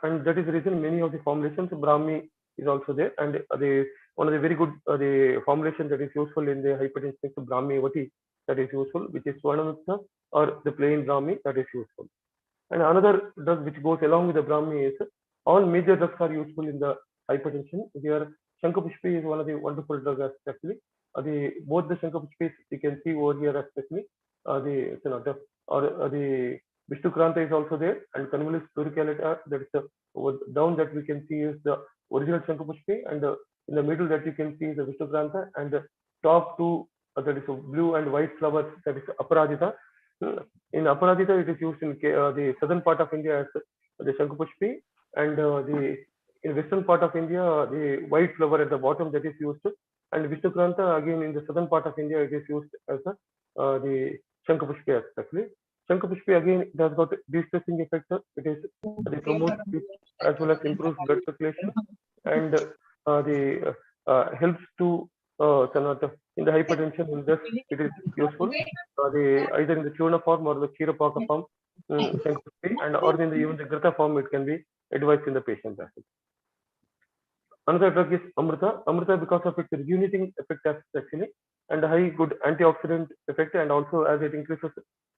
And that is the reason many of the formulations Brahmi is also there, and the one of the very good the formulation that is useful in the hypertension is Brahmi Vati, that is useful, which is Swarnamukta or the plain Brahmi, that is useful. And another drug which goes along with the Brahmi is all major drugs are useful in the hypertension. Here, Shankapushpi is one of the wonderful drugs actually. Both the Shankapushpis you can see over here especially. The Vishnukranta is also there, and Convolvulus pluricaulis, that is the down that we can see is the original Shankapushpi, and in the middle that you can see is the Vishnukranta, and the top two that is blue and white flowers, that is Aparajita. In Aparajita, it is used in the southern part of India as the Shankapushpi, and in western part of India, the white flower at the bottom that is used, and Vishnukranta again in the southern part of India, it is used as the Shankapushpi actually. Shankapushpi again, it has got de-stressing effect. It promotes as well as improves blood circulation, and helps to in the hypertension. In this, it is useful. Either in the churna form or the Chirapaka form, Shankapushpi, and or in even the Grita form, it can be advised in the patient. Another drug is Amrita. Amrita, because of its rejuvenating effect actually, and a high good antioxidant effect, and also as it increases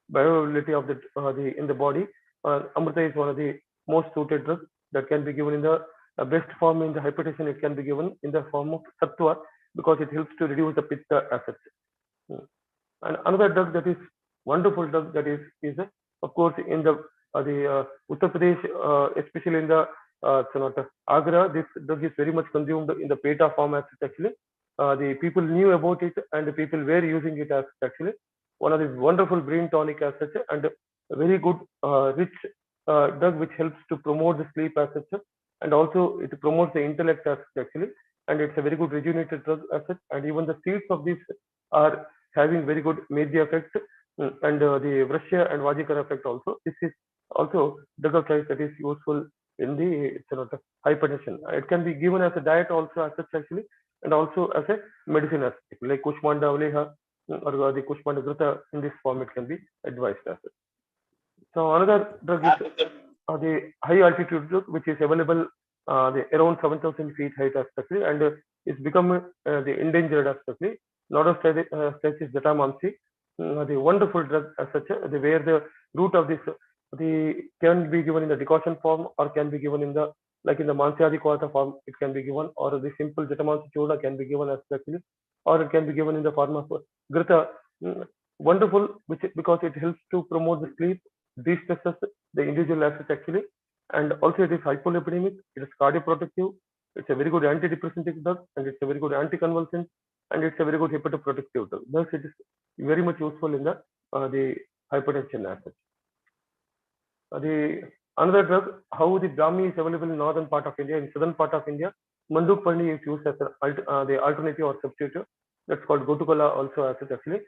bioavailability of the in the body, Amrita is one of the most suited drugs that can be given in the best form in the hypertension. It can be given in the form of Sattva, because it helps to reduce the Pitta acids. And another drug that is wonderful drug that is of course in the Uttar Pradesh, especially in the Agra, this drug is very much consumed in the Peta form as actually. The people knew about it, and the people were using it as actually one of the wonderful brain tonic as such, and a very good rich drug which helps to promote the sleep as such, and also it promotes the intellect as such actually, and it's a very good rejuvenated drug as such, and even the seeds of this are having very good Medhya effect, and the Vrashya and Vajikara effect also. This is also drug of choice that is useful in the hypertension. It can be given as a diet also as such actually, and also as a medicine as like Kushmanda Avleha or the Kushmanda Grita. In this form it can be advised as such. So another drug is the high altitude drug, which is available around 7,000 feet height actually, and it's become the endangered actually. Lot of studies is Jatamansi, the wonderful drug as such, where the root of this can be given in the decoction form, or can be given in the like in the Mansyadi Kvata form. It can be given, or the simple Jatamansi Choda can be given as actually, or it can be given in the form of Grita. Wonderful, because it helps to promote the sleep, de-stresses the individual as such actually, and also it is hypolipidemic, it is cardioprotective, it's a very good antidepressant drug, and it's a very good anticonvulsant, and it's a very good hepatoprotective drug. Thus, it is very much useful in the hypertension as such. Another drug, how the Brahmi is available in northern part of India. In southern part of India, Manduk Parni is used as the alternative or substitute. That's called Gotukala also as such actually.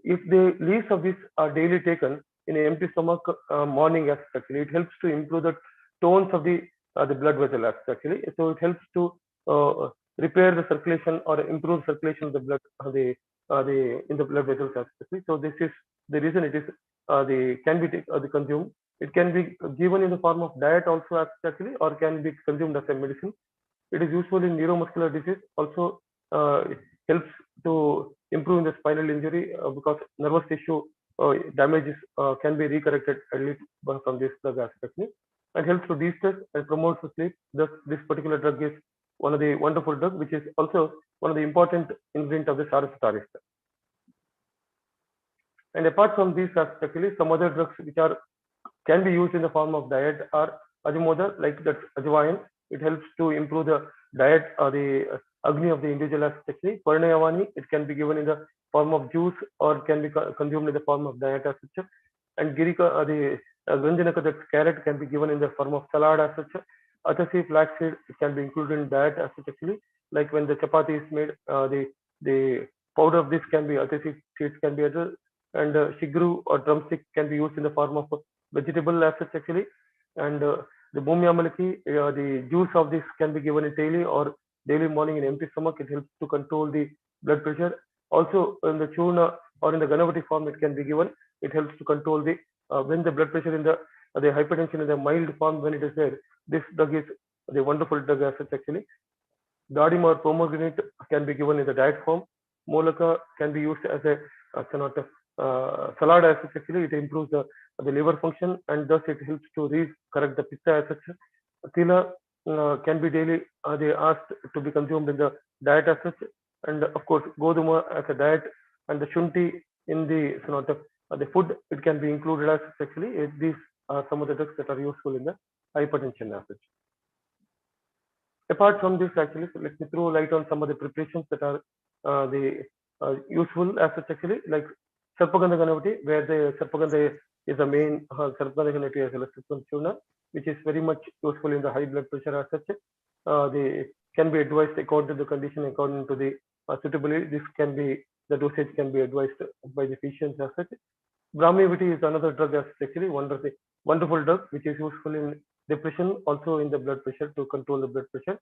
If the leaves of this are daily taken in an empty stomach morning as actually, it helps to improve the tones of the blood vessel as actually. So it helps to repair the circulation or improve circulation of the blood in the blood vessels as actually. So this is the reason it is can be consumed. It can be given in the form of diet also as actually, or can be consumed as a medicine. It is useful in neuromuscular disease. Also, it helps to improve in the spinal injury because nervous tissue damages can be recorrected early from this drug actually, and helps to de-stress and promotes the sleep. Thus, this particular drug is one of the wonderful drugs, which is also one of the important ingredient of the Saraswati. And apart from these, actually, some other drugs which can be used in the form of diet are Ajimoda, like that Ajwain. It helps to improve the diet or the agni of the individual actually. Pranayama, it can be given in the form of juice, or can be consumed in the form of diet as such. And Girika, the Ganjanaka, that carrot, can be given in the form of salad as such. Atasi, flaxseed, it can be included in diet as such actually. Like when the chapati is made, the powder of this can be Atasi seeds can be added, and shigru or drumstick can be used in the form of vegetable as such actually. And the Bhumya Malaki, the juice of this can be given in daily, or daily morning in empty stomach. It helps to control the blood pressure. Also in the churna or in the Ganapati form, it can be given. It helps to control the when the blood pressure in the hypertension in the mild form, when it is there. This drug is the wonderful drug as such actually. Dadim or pomegranate can be given in the diet form. Molaka can be used as a salad as such actually. It improves the liver function and thus it helps to correct the pitta as such. Tila can be daily they asked to be consumed in the diet as such, and of course goduma as a diet, and the shunti in the the food, it can be included as such actually. These are some of the drugs that are useful in the hypertension as such. Apart from this actually, so let me throw light on some of the preparations that are useful as such actually, like Sarpagandha Ganapati, where the Sarpagandha is the main Sarpagandha Ganapati as well as Churna, which is very much useful in the high blood pressure as such. They can be advised according to the condition, according to the suitability. This can be, the dosage can be advised by the physicians as such. Brahmiviti is another drug as actually wonderful drug which is useful in depression, also in the blood pressure to control the blood pressure.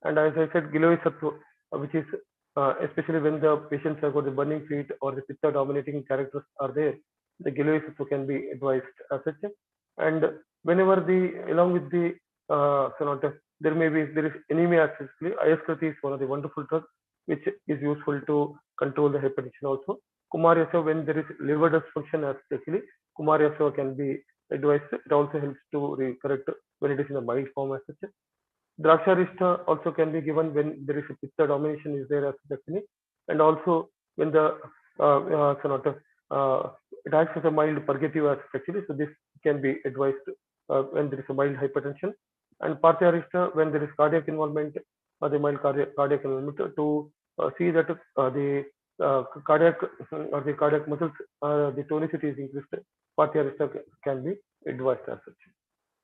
And as I said, Giloy Sattva, which is especially when the patients have got the burning feet or the pitta dominating characters are there, the Giloy Sattva can be advised as such. And whenever along with the there is anemia actually, Ayaskriti is one of the wonderful drugs which is useful to control the hypertension also. Kumaryasava, when there is liver dysfunction actually, Kumaryasava can be advised. It also helps to correct when it is in the mild form as such. Draksharishta also can be given when there is a pitta domination is there as actually, and also when the it acts as a mild purgative as actually. So this can be advised when there is a mild hypertension. And Parthyarishta, when there is cardiac involvement or the mild cardiac involvement, to see that the cardiac or the cardiac muscles, the tonicity is increased. Parthyarishta can be advised as such.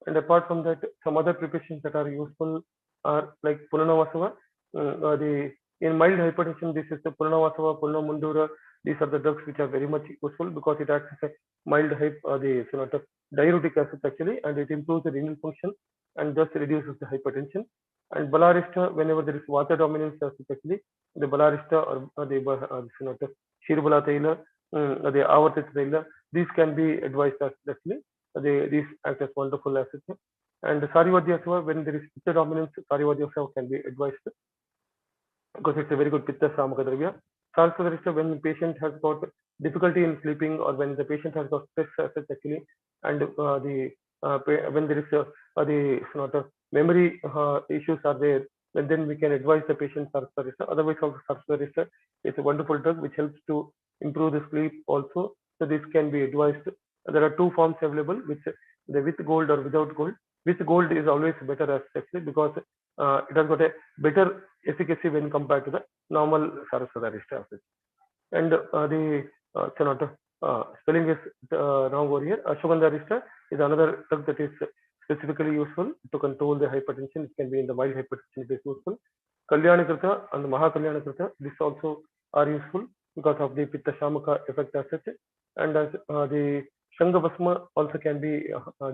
And apart from that, some other preparations that are useful are like Punanavasava. In mild hypertension, this is the Punanavasava, Punamundura. These are the drugs which are very much useful because it acts as a mild diuretic acid actually, and it improves the renal function and thus reduces the hypertension. And Balarista, whenever there is vata dominance actually, the Balarista or the Shirbala Taila, the Avartit Taila, these can be advised as actually. These act as wonderful acids. And Sarivadhyasava, when there is pitta dominance, Sarivadhyasava can be advised because it's a very good pitta samakadravya. Sarsadarishta, when the patient has got difficulty in sleeping or when the patient has got stress assets actually, and when there is memory issues are there, then we can advise the patient Sarsadarishta. Otherwise, also Sarsadarishta is a wonderful drug which helps to improve the sleep also. So this can be advised. There are two forms available, which the with gold or without gold. With gold is always better as actually because it has got a better efficacy when compared to the normal Saraswadarishta. And the spelling is wrong over here. Ashwagandharishta is another drug that is specifically useful to control the hypertension. It can be in the mild hypertension, it is useful. Kalyanakrita and Mahakalyanakೃತ, this also are useful because of the Pitta Shamaka effect as such. And as the Shangabhasma also can be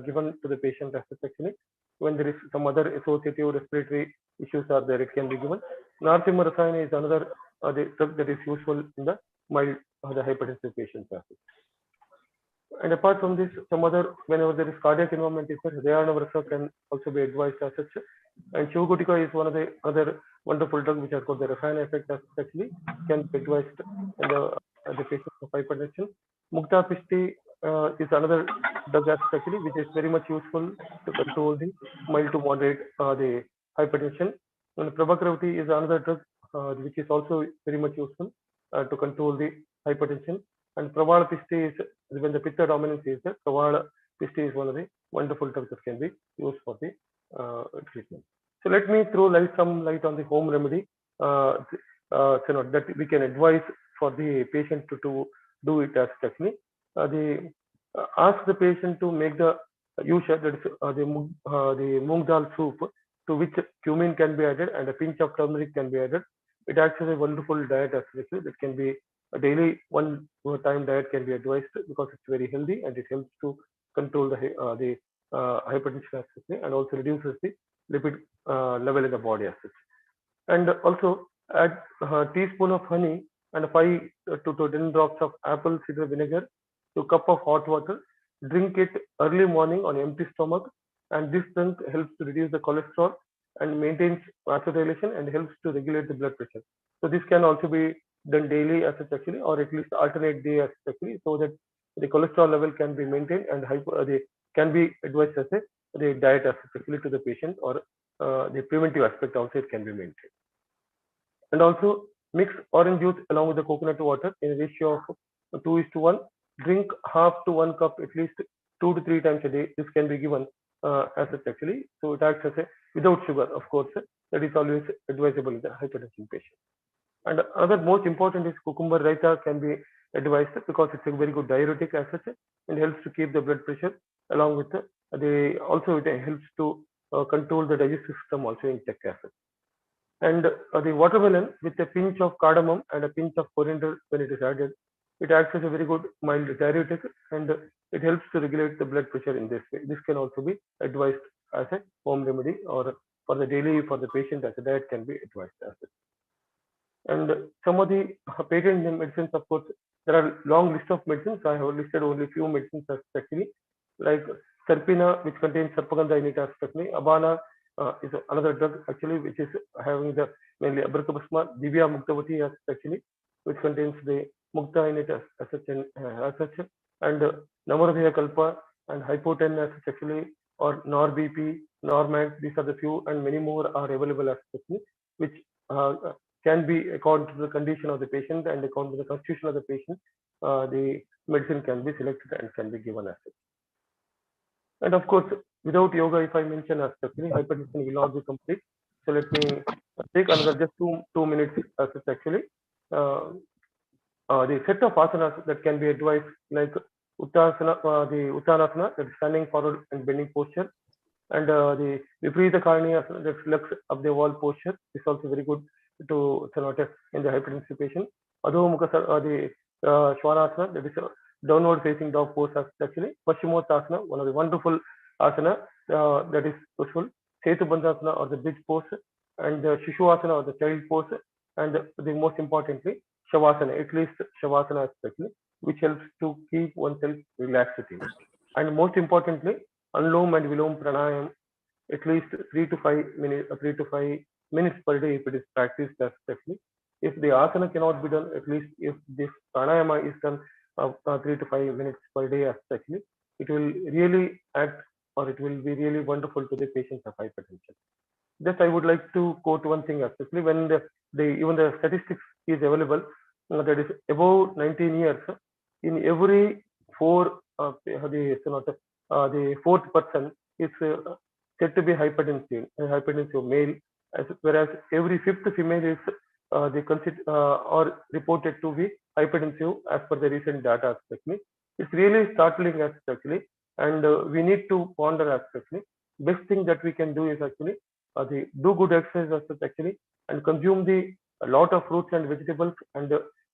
given to the patient as such actually. When there is some other associative respiratory issues are there, it can be given. Narsimha Rasayana is another the drug that is useful in the mild the hypertensive patients as such. And apart from this, some other, whenever there is cardiac involvement, Rayanavrasa can also be advised as such. And Shivagutika is one of the other wonderful drugs which has got the Rasayana effect as such actually, can be advised in the patients of hypertension. Mukta Pishti is another drug actually, which is very much useful to control the mild to moderate the hypertension. And Prabhakaravati is another drug which is also very much useful to control the hypertension. And Pravala Pishti is when the Pitta dominance is there. Pravala Pishti is one of the wonderful drugs that can be used for the treatment. So let me throw some light on the home remedy that we can advise for the patient to do it as technique. Ask the patient to make the yusha, that is the moong dal soup, to which cumin can be added and a pinch of turmeric can be added. It acts as a wonderful diet actually that can be a daily one time diet can be advised because it's very healthy and it helps to control the hypertension actually, and also reduces the lipid level in the body as such. And also add a teaspoon of honey and 5 to 10 drops of apple cider vinegar to a cup of hot water. Drink it early morning on empty stomach, and this drink helps to reduce the cholesterol and maintains vasodilation and helps to regulate the blood pressure. So this can also be done daily as such actually, or at least alternate day as such actually, so that the cholesterol level can be maintained and they can be advised as a the diet as such actually to the patient, or the preventive aspect also it can be maintained. And also mix orange juice along with the coconut water in a ratio of 2:1. Drink half to 1 cup at least 2 to 3 times a day. This can be given as such actually. So it acts as a without sugar, of course. That is always advisable in the hypertension patient. And another most important is cucumber raita can be advised because it's a very good diuretic as such and helps to keep the blood pressure along with the also it helps to control the digestive system also in check as such. And the watermelon with a pinch of cardamom and a pinch of coriander when it is added, it acts as a very good mild diuretic and it helps to regulate the blood pressure in this way. This can also be advised as a home remedy or for the daily for the patient as a diet can be advised as it. And some of the patent medicines, of course, there are long list of medicines. I have listed only few medicines as actually, like Serpina, which contains Sarpagandha in it as actually. Abana is another drug actually, which is having the mainly Abracabasma, Divya Muktavati as actually, which contains the Mukta in it as such and Namaradhya Kalpa and Hypoten as such actually, or NorBP, Normax. These are the few, and many more are available as actually, which can be according to the condition of the patient and according to the constitution of the patient, the medicine can be selected and can be given as such. And of course, without yoga, if I mention as actually, hypertension will not be complete. So let me take another just two minutes as such actually. The set of asanas that can be advised like Uttanasana, the Uttanasana, that is standing forward and bending posture, and the Viparita Karani asana, that looks up the wall posture, is also very good to in the hypertensive patient. Adho Mukha, the Svanasana, that is a downward facing dog pose actually. Paschimottanasana, one of the wonderful asana that is useful. Setu Bandhasana or the bridge pose, and the Shishuvasana or the child pose, and the most importantly, Shavasana, at least Shavasana especially, which helps to keep oneself relaxed. And most importantly, Anulom and Vilom Pranayam, at least 3 to 5 minutes per day if it is practiced effectively. If the asana cannot be done, at least if this pranayama is done 3 to 5 minutes per day effectively, it will really act or it will be really wonderful to the patients of hypertension. Just I would like to quote one thing especially when even the statistics is available, that is above 19 years, in every the fourth person is said to be hypertensive male, whereas every fifth female is they consider or reported to be hypertensive as per the recent data actually. It's really startling actually, and we need to ponder actually. Best thing that we can do is actually do good exercise actually, and consume a lot of fruits and vegetables, and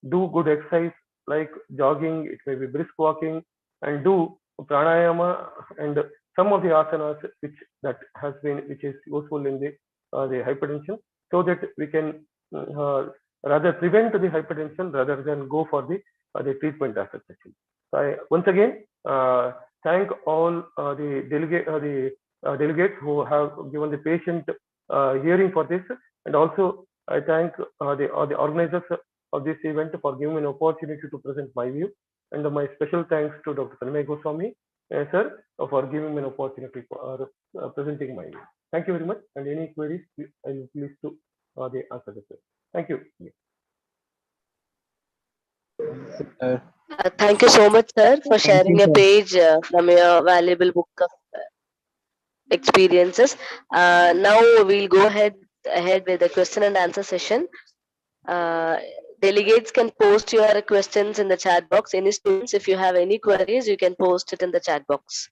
do good exercise like jogging, it may be brisk walking, and do pranayama and some of the asanas which is useful in the hypertension, so that we can rather prevent the hypertension rather than go for the treatment aspect actually. So I once again thank all the delegates who have given the patient hearing for this, and also I thank the organizers of this event for giving me an opportunity to present my view, and my special thanks to Dr. Tanmay Goswami sir for giving me an opportunity for presenting my view. Thank you very much, and any queries I will please to the answer the question. Thank you. Thank you so much, sir, for Thank you, sharing a sir. page from your valuable book of experiences. Now we'll go ahead with the question and answer session. Delegates can post your questions in the chat box. Any students, if you have any queries, you can post it in the chat box.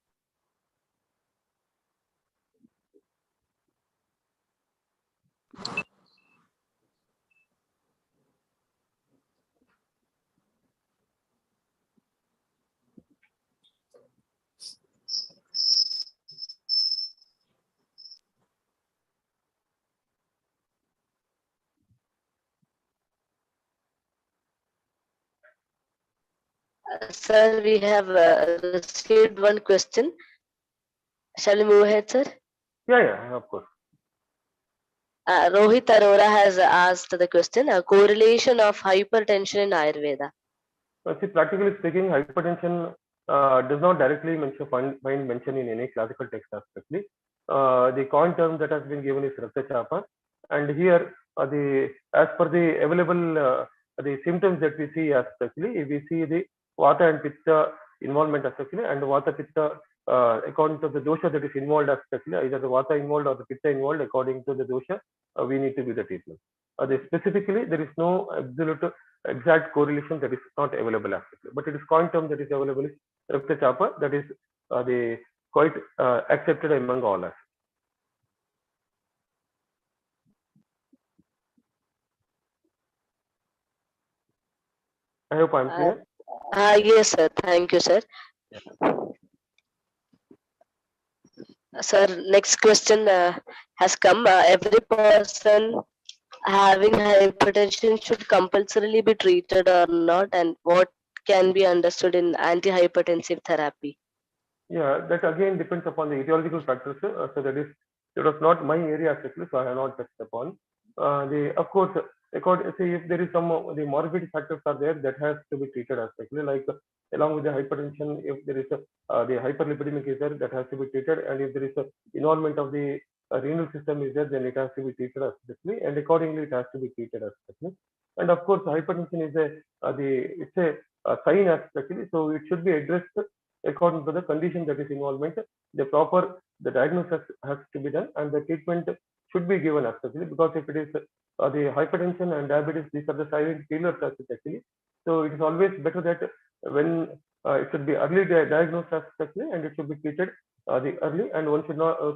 Sir, we have received one question. Shall we move ahead, sir? Yeah, of course. Rohit Arora has asked the question, a correlation of hypertension in Ayurveda. See, practically speaking, hypertension does not directly find mention in any classical text especially. The coin term that has been given is Rakta Chapa, and here as per the available the symptoms that we see especially, we see the Vata and Pitta involvement especially, and Vata Pitta according to the dosha that is involved especially, either the Vata involved or the Pitta involved according to the dosha, we need to do the treatment. Specifically, there is no absolute exact correlation that is not available actually, but it is coin term that is available is Rakta Chapa, that is the quite accepted among all us. I hope I am clear. Yes, sir. Thank you, sir. Sir, next question has come. Every person having hypertension should compulsorily be treated or not, and what can be understood in antihypertensive therapy? Yeah, that again depends upon the etiological factors. So that was not my area actually, so I have not touched upon. Of course, if there is some the morbidity factors are there, that has to be treated aspectly, like along with the hypertension, if there is the hyperlipidemic is there, that has to be treated, and if there is a involvement of the renal system is there, then it has to be treated aspectly, and accordingly it has to be treated aspectly. And of course, hypertension is it's a sign aspectly, so it should be addressed according to the condition that is involvement. The diagnosis has to be done, and the treatment should be given actually, because if it is the hypertension and diabetes, these are the silent killers actually. So it is always better that when it should be early diagnosed actually, and it should be treated the early, and one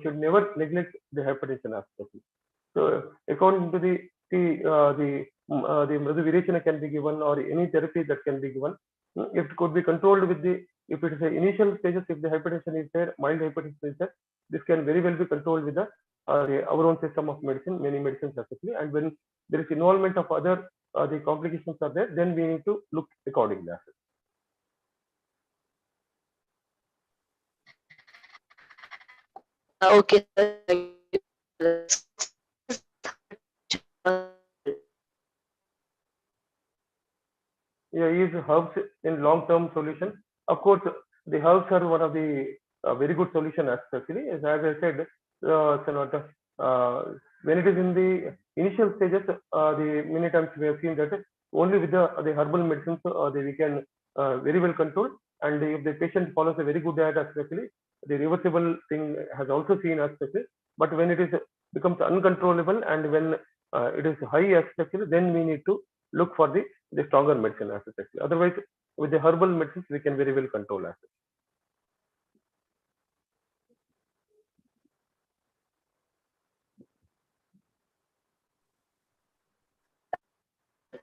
should never neglect the hypertension aspect. So according to the Mridu Virechana can be given, or any therapy that can be given, if it could be controlled with if it is the initial stages, if the hypertension is there, mild hypertension is there, this can very well be controlled with our own system of medicine, many medicines especially. And when there is involvement of other the complications are there, then we need to look accordingly. Okay, sir. Yeah, use herbs in long-term solution. Of course, the herbs are one of the very good solution especially. As I said, when it is in the initial stages, the many times we have seen that only with the herbal medicines we can very well control. And if the patient follows a very good diet especially, the reversible thing has also seen especially. But when it is becomes uncontrollable, and when it is high especially, then we need to look for the stronger medicine aspect. Otherwise, with the herbal medicines, we can very well control aspects.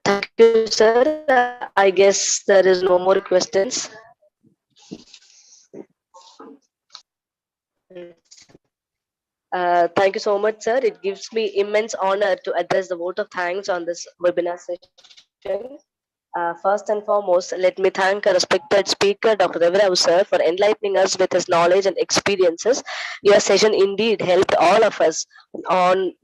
Thank you, sir. I guess there is no more questions. Thank you so much, sir. It gives me immense honor to address the vote of thanks on this webinar session. First and foremost, let me thank our respected speaker, Dr. Ravirao sir, for enlightening us with his knowledge and experiences. Your session indeed helped all of us on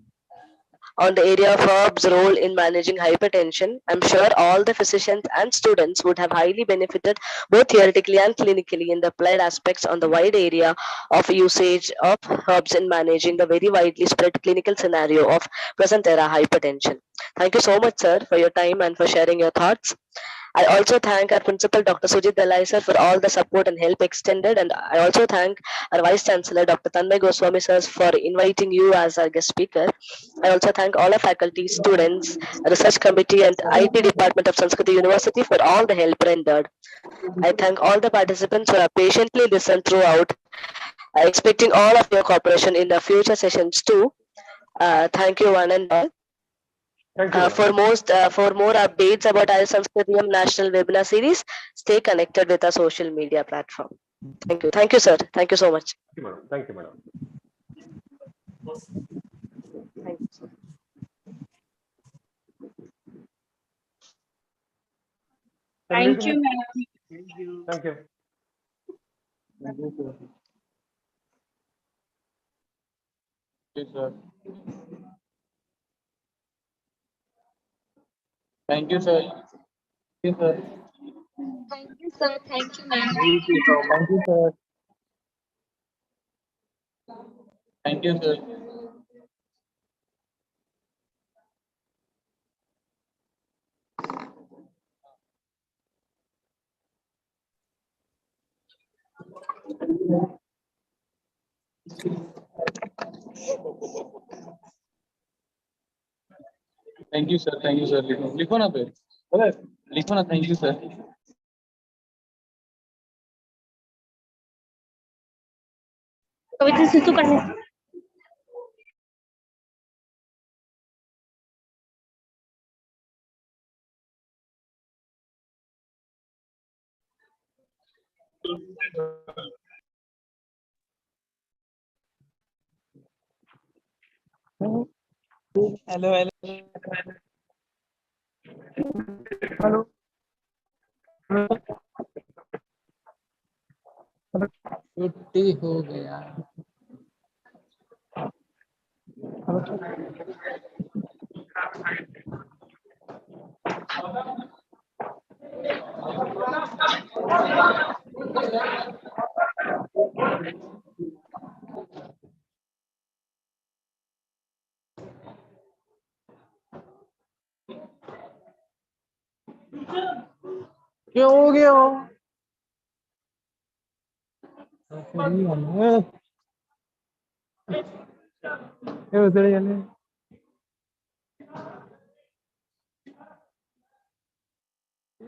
the area of herbs' role in managing hypertension. I'm sure all the physicians and students would have highly benefited both theoretically and clinically in the applied aspects on the wide area of usage of herbs in managing the very widely spread clinical scenario of present era hypertension. Thank you so much, sir, for your time and for sharing your thoughts. I also thank our principal, Dr. Sujit Dalai sir, for all the support and help extended. And I also thank our Vice Chancellor, Dr. Tanmay Goswami sir, for inviting you as our guest speaker. I also thank all our faculty, students, research committee, and IT department of Sanakriti University for all the help rendered. I thank all the participants who have patiently listened throughout, expecting all of your cooperation in the future sessions too. Thank you, one and all. For more updates about Arya Sanskriti National Webinar Series, stay connected with our social media platform. Thank you. Thank you, sir. Thank you so much. Thank you, madam. Thank you, sir. Thank you, madam. Thank you. Yes, sir. Thank you, sir. Thank you, sir. Thank you, sir. Thank you, ma'am. Thank you, sir. Thank you, sir. Thank you, sir. Thank you, sir. लिखो ना पे लिखो ना thank you, sir. कविता से तो करना Hello, hello. छुट्टी हो गया. क्यों हो गया? ये उधर जाने